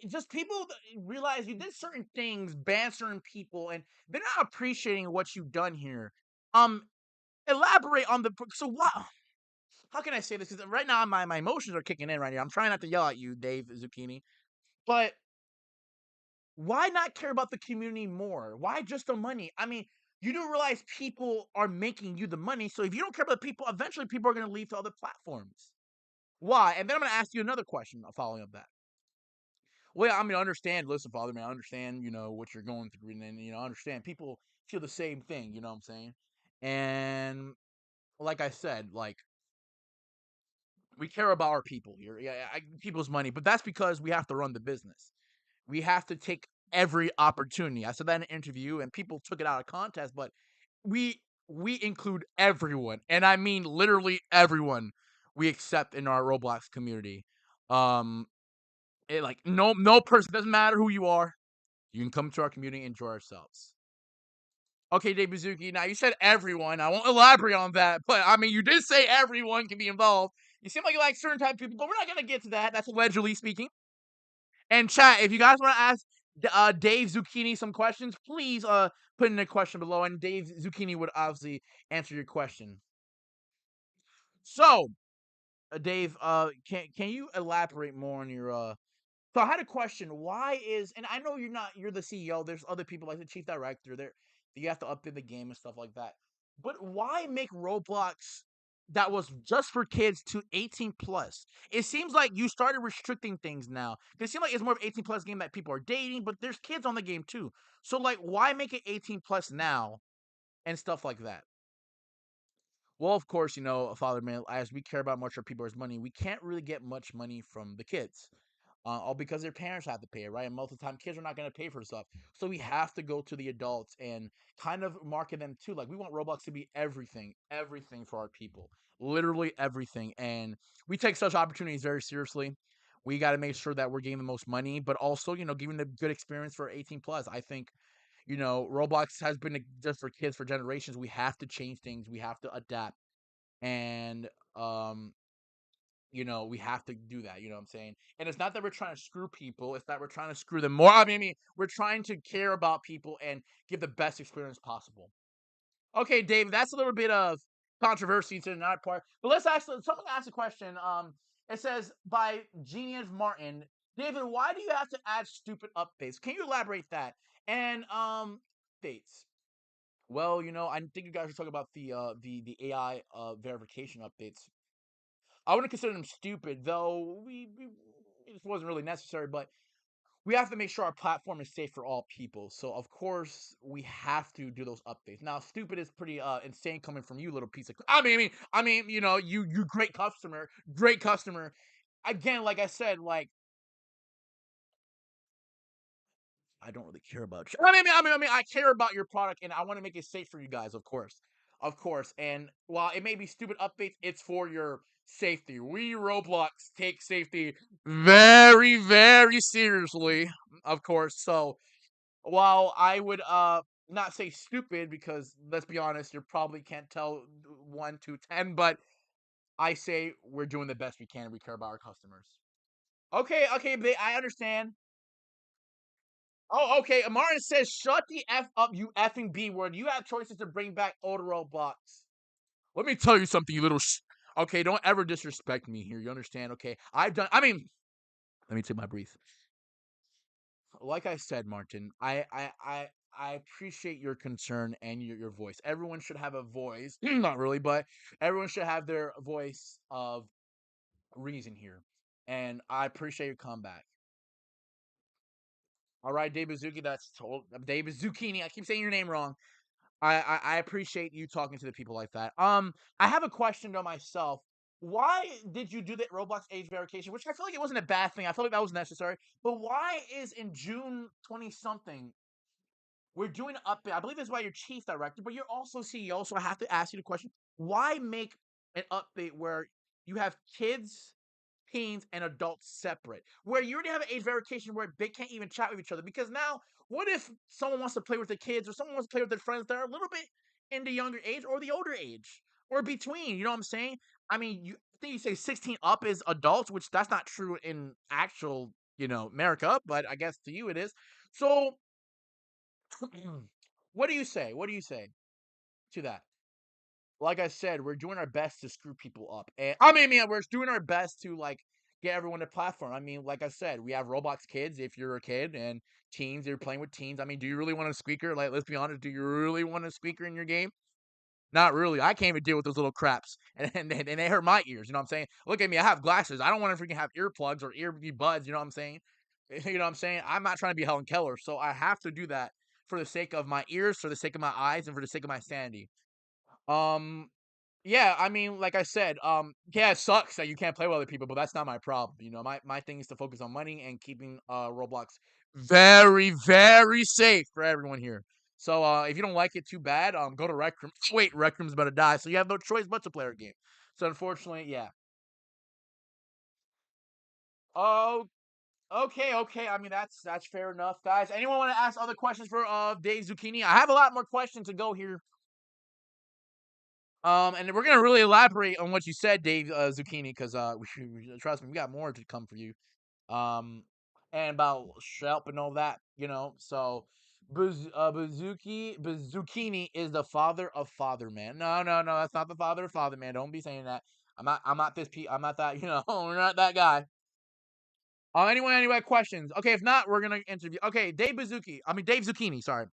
Just people realize you did certain things, ban certain people, and they're not appreciating what you've done here. Um, elaborate on the so what? How can I say this? Because right now my emotions are kicking in right here. I'm trying not to yell at you, Dave Zucchini, but why not care about the community more? Why just the money? I mean, you do realize people are making you the money. So if you don't care about the people, eventually people are going to leave to other platforms. Why? And then I'm going to ask you another question following up that. Well, I mean, I understand. Listen, Father, man, I understand, what you're going through. And then, I understand people feel the same thing. You know what I'm saying? And like I said, like, we care about our people here. Yeah, people's money. But that's because we have to run the business. We have to take every opportunity. I said that in an interview, and people took it out of context, but we include everyone, and I mean literally everyone we accept in our Roblox community. Um, like no person, doesn't matter who you are. You can come to our community and enjoy ourselves. Okay, Dave Bazuki. Now you said everyone. I won't elaborate on that, but I mean you did say everyone can be involved. You seem like you like certain type of people, but we're not gonna get to that. That's allegedly speaking. And chat, if you guys want to ask Dave Zucchini some questions, please put in a question below, and Dave Zucchini would obviously answer your question. So, Dave, can you elaborate more on your So I had a question. Why is, and I know you're the CEO. There's other people like the chief director. There, you have to update the game and stuff like that. But why make Roblox that was just for kids to 18 plus? It seems like you started restricting things now. It seems like it's more of 18 plus game that people are dating, but there's kids on the game too. So like, why make it 18 plus now and stuff like that? Well, of course, Father Man, as we care about much of people's money, we can't really get much money from the kids. All because their parents have to pay it, right? And most of the time, kids are not going to pay for stuff. So we have to go to the adults and kind of market them too. Like, we want Roblox to be everything, everything for our people, literally everything. And we take such opportunities very seriously. We got to make sure that we're getting the most money, but also, giving the good experience for 18 plus. I think, Roblox has been just for kids for generations. We have to change things. We have to adapt. And we have to do that. You know what I'm saying? And it's not that we're trying to screw people; it's that we're trying to screw them more. I mean, we're trying to care about people and give the best experience possible. Okay, Dave, that's a little bit of controversy to that part. But let's ask someone asked a question. It says by Genius Martin, David, why do you have to add stupid updates? Can you elaborate that? And updates. Well, I think you guys are talking about the AI verification updates. I wouldn't consider them stupid, though. It wasn't really necessary, but we have to make sure our platform is safe for all people. So of course we have to do those updates. Now, stupid is pretty insane coming from you, little piece of. I mean, you great customer, great customer. Again, like I said, like I don't really care about you. I mean, I care about your product and I want to make it safe for you guys, of course. And while it may be stupid updates, it's for your safety. We Roblox take safety very, very seriously, of course. So while I would not say stupid because let's be honest, you probably can't tell 1 to 10, but I say we're doing the best we can. We care about our customers. Okay, I understand. Oh, okay. Martin says, "Shut the f up, you effing b word. You have choices to bring back old Roblox." Let me tell you something, you little. Okay, don't ever disrespect me here. You understand? Okay, I've done. I mean, let me take my breath. Like I said, Martin, I appreciate your concern and your voice. Everyone should have a voice. Not really, but everyone should have their voice of reason here. And I appreciate your comeback. All right, David Zucchini, that's told David Zucchini. I keep saying your name wrong. I appreciate you talking to the people like that. I have a question to myself. Why did you do the Roblox age verification? Which I feel like it wasn't a bad thing. I feel like that was necessary. But why is in June 20 something we're doing an update? I believe that's why you're chief director, but you're also CEO. So I have to ask you the question: why make an update where you have kids, teens, and adults separate? Where you already have an age verification where they can't even chat with each other. Because now, what if someone wants to play with the kids or someone wants to play with their friends that are a little bit in the younger age or the older age or between? You know what I'm saying? I mean, I think you say 16 up is adults, which that's not true in actual, America, but I guess to you it is. So what do you say? What do you say to that? Like I said, we're doing our best to screw people up. And I mean, we're doing our best to like get everyone to platform. I mean, like I said, we have Roblox kids if you're a kid and teens, you're playing with teens. I mean, do you really want a squeaker? Like, let's be honest, do you really want a squeaker in your game? Not really. I can't even deal with those little craps, and they hurt my ears. You know what I'm saying? Look at me. I have glasses. I don't want to freaking have earplugs or earbuds. You know what I'm saying? You know what I'm saying? I'm not trying to be Helen Keller, so I have to do that for the sake of my ears, for the sake of my eyes, and for the sake of my sanity. Um, yeah, I mean, like I said, yeah, it sucks that you can't play with other people, but that's not my problem. My thing is to focus on money and keeping Roblox very, very safe for everyone here. So if you don't like it, too bad. Go to Rec Room. Wait, Rec Room's about to die, so you have no choice but to play our game. So unfortunately, yeah. Oh, okay. I mean, that's fair enough, guys. Anyone want to ask other questions for Dave Zucchini? I have a lot more questions to go here. And we're gonna really elaborate on what you said, Dave Zucchini, because trust me, we got more to come for you. And about Shelp and all that, So, Zucchini is the father of Fatherman. No, that's not the father of Fatherman. Don't be saying that. I'm not this. I'm not that. We're not that guy. Anyway, questions? Okay, if not, we're gonna interview. Okay, Dave Zucchini. Sorry.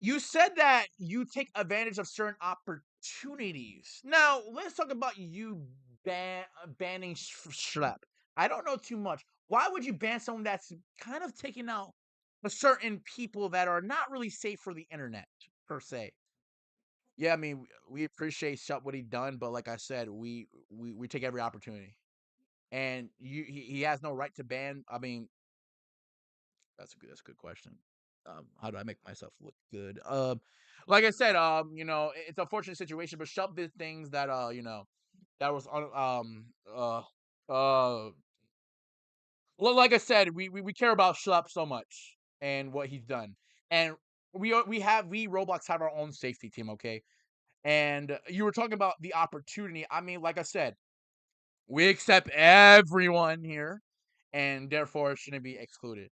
You said that you take advantage of certain opportunities. Now, let's talk about you banning Schlep. I don't know too much. Why would you ban someone that's kind of taking out a certain people that are not really safe for the internet, per se? Yeah, I mean, we appreciate Schlep what he done, but like I said, we take every opportunity. And he has no right to ban. I mean, that's a good question. How do I make myself look good? Like I said, it's a fortunate situation, but Shelp did things that that was well, like I said, we care about Shelp so much and what he's done, and we Roblox have our own safety team, okay? And you were talking about the opportunity. I mean, like I said. We accept everyone here, and therefore shouldn't be excluded.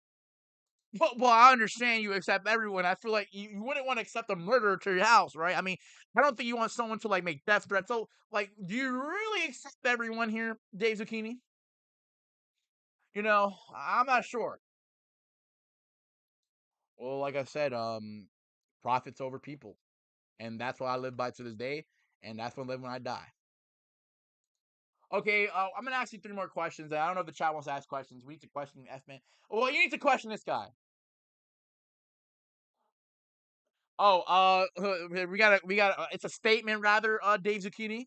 Well, I understand you accept everyone. I feel like you wouldn't want to accept a murderer to your house, right? I mean, I don't think you want someone to like make death threats. So, like, do you really accept everyone here, Dave Zucchini? I'm not sure. Well, like I said, profits over people, and that's what I live by to this day, and that's what I live when I die. Okay, I'm gonna ask you 3 more questions. I don't know if the chat wants to ask questions. We need to question F man. Well, you need to question this guy. Oh, we got. It's a statement rather. Dave Zucchini.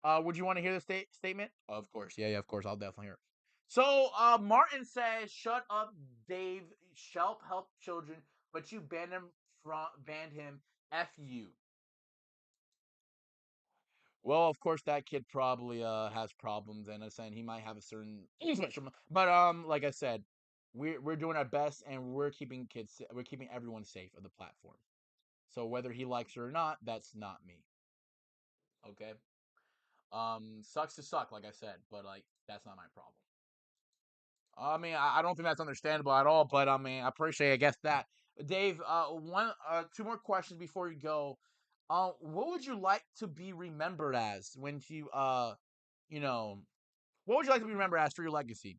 Would you want to hear the statement? Of course, yeah, of course, I'll definitely hear it. So, Martin says, "Shut up, Dave. Shelp help children, but you banned him. F you." Well, of course, that kid probably has problems, and saying he might have a certain spectrum. But like I said, we're doing our best, and we're keeping everyone safe of the platform. So whether he likes it or not, that's not me. Okay. Sucks to suck, like I said, but like that's not my problem. I mean, I don't think that's understandable at all, but I mean, I appreciate, I guess that. Dave, two more questions before you go. What would you like to be remembered as when you know, what would you like to be remembered as for your legacy?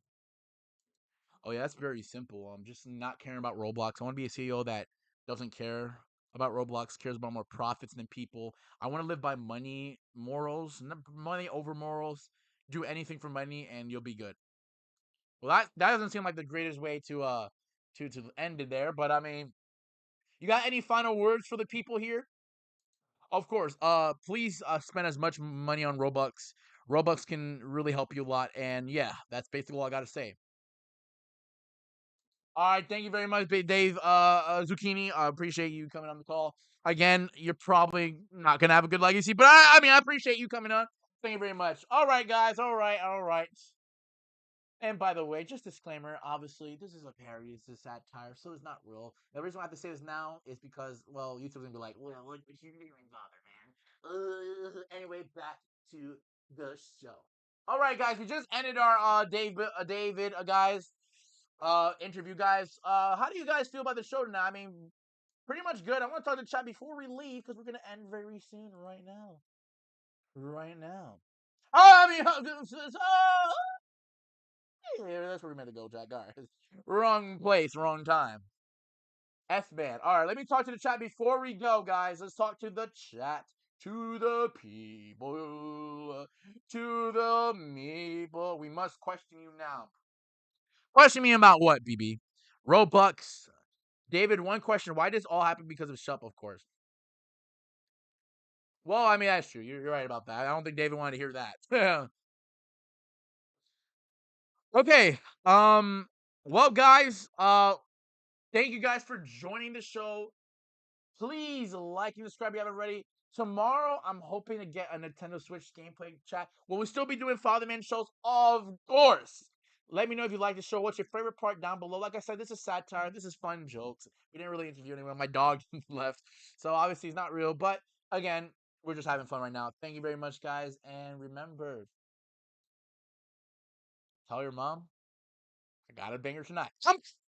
Oh yeah, that's very simple. Just not caring about Roblox. I want to be a CEO that doesn't care about Roblox, cares about more profits than people. I want to live by money morals, money over morals. Do anything for money, and you'll be good. Well, that doesn't seem like the greatest way to end it there. But I mean, you got any final words for the people here? Of course. Please spend as much money on Robux. Robux can really help you a lot, and yeah, that's basically all I got to say. All right, thank you very much, Big Dave Zucchini. I appreciate you coming on the call. Again, you're probably not gonna have a good legacy, but I mean, I appreciate you coming on. Thank you very much. All right, guys. All right, all right. And by the way, just disclaimer, obviously, this is a parody, it's a satire, so it's not real. The reason why I have to say this now is because, well, YouTube's gonna be like, well, what you doing, bother, man? Anyway, back to the show. All right, guys, we just ended our David guys interview, guys. How do you guys feel about the show tonight? I mean, pretty much good. I want to talk to the chat before we leave because we're gonna end very soon, right now. Right now. Oh, I mean, yeah, that's where we meant to go, Jack. All right. Wrong place, wrong time. F-man. All right, let me talk to the chat before we go, guys. Let's talk to the chat. To the people. To the people. We must question you now. Question me about what, BB? Robux. David, one question. Why does all happen because of Shup, of course? Well, I mean, that's true. You're right about that. I don't think David wanted to hear that. Okay. Well, guys, thank you guys for joining the show. Please like and subscribe if you haven't already. Tomorrow, I'm hoping to get a Nintendo Switch gameplay chat. Will we still be doing Fatherman shows? Of course. Let me know if you like the show. What's your favorite part down below? Like I said, this is satire. This is fun jokes. We didn't really interview anyone. My dog left. So obviously, it's not real. But again, we're just having fun right now. Thank you very much, guys. And remember, tell your mom I got a banger tonight.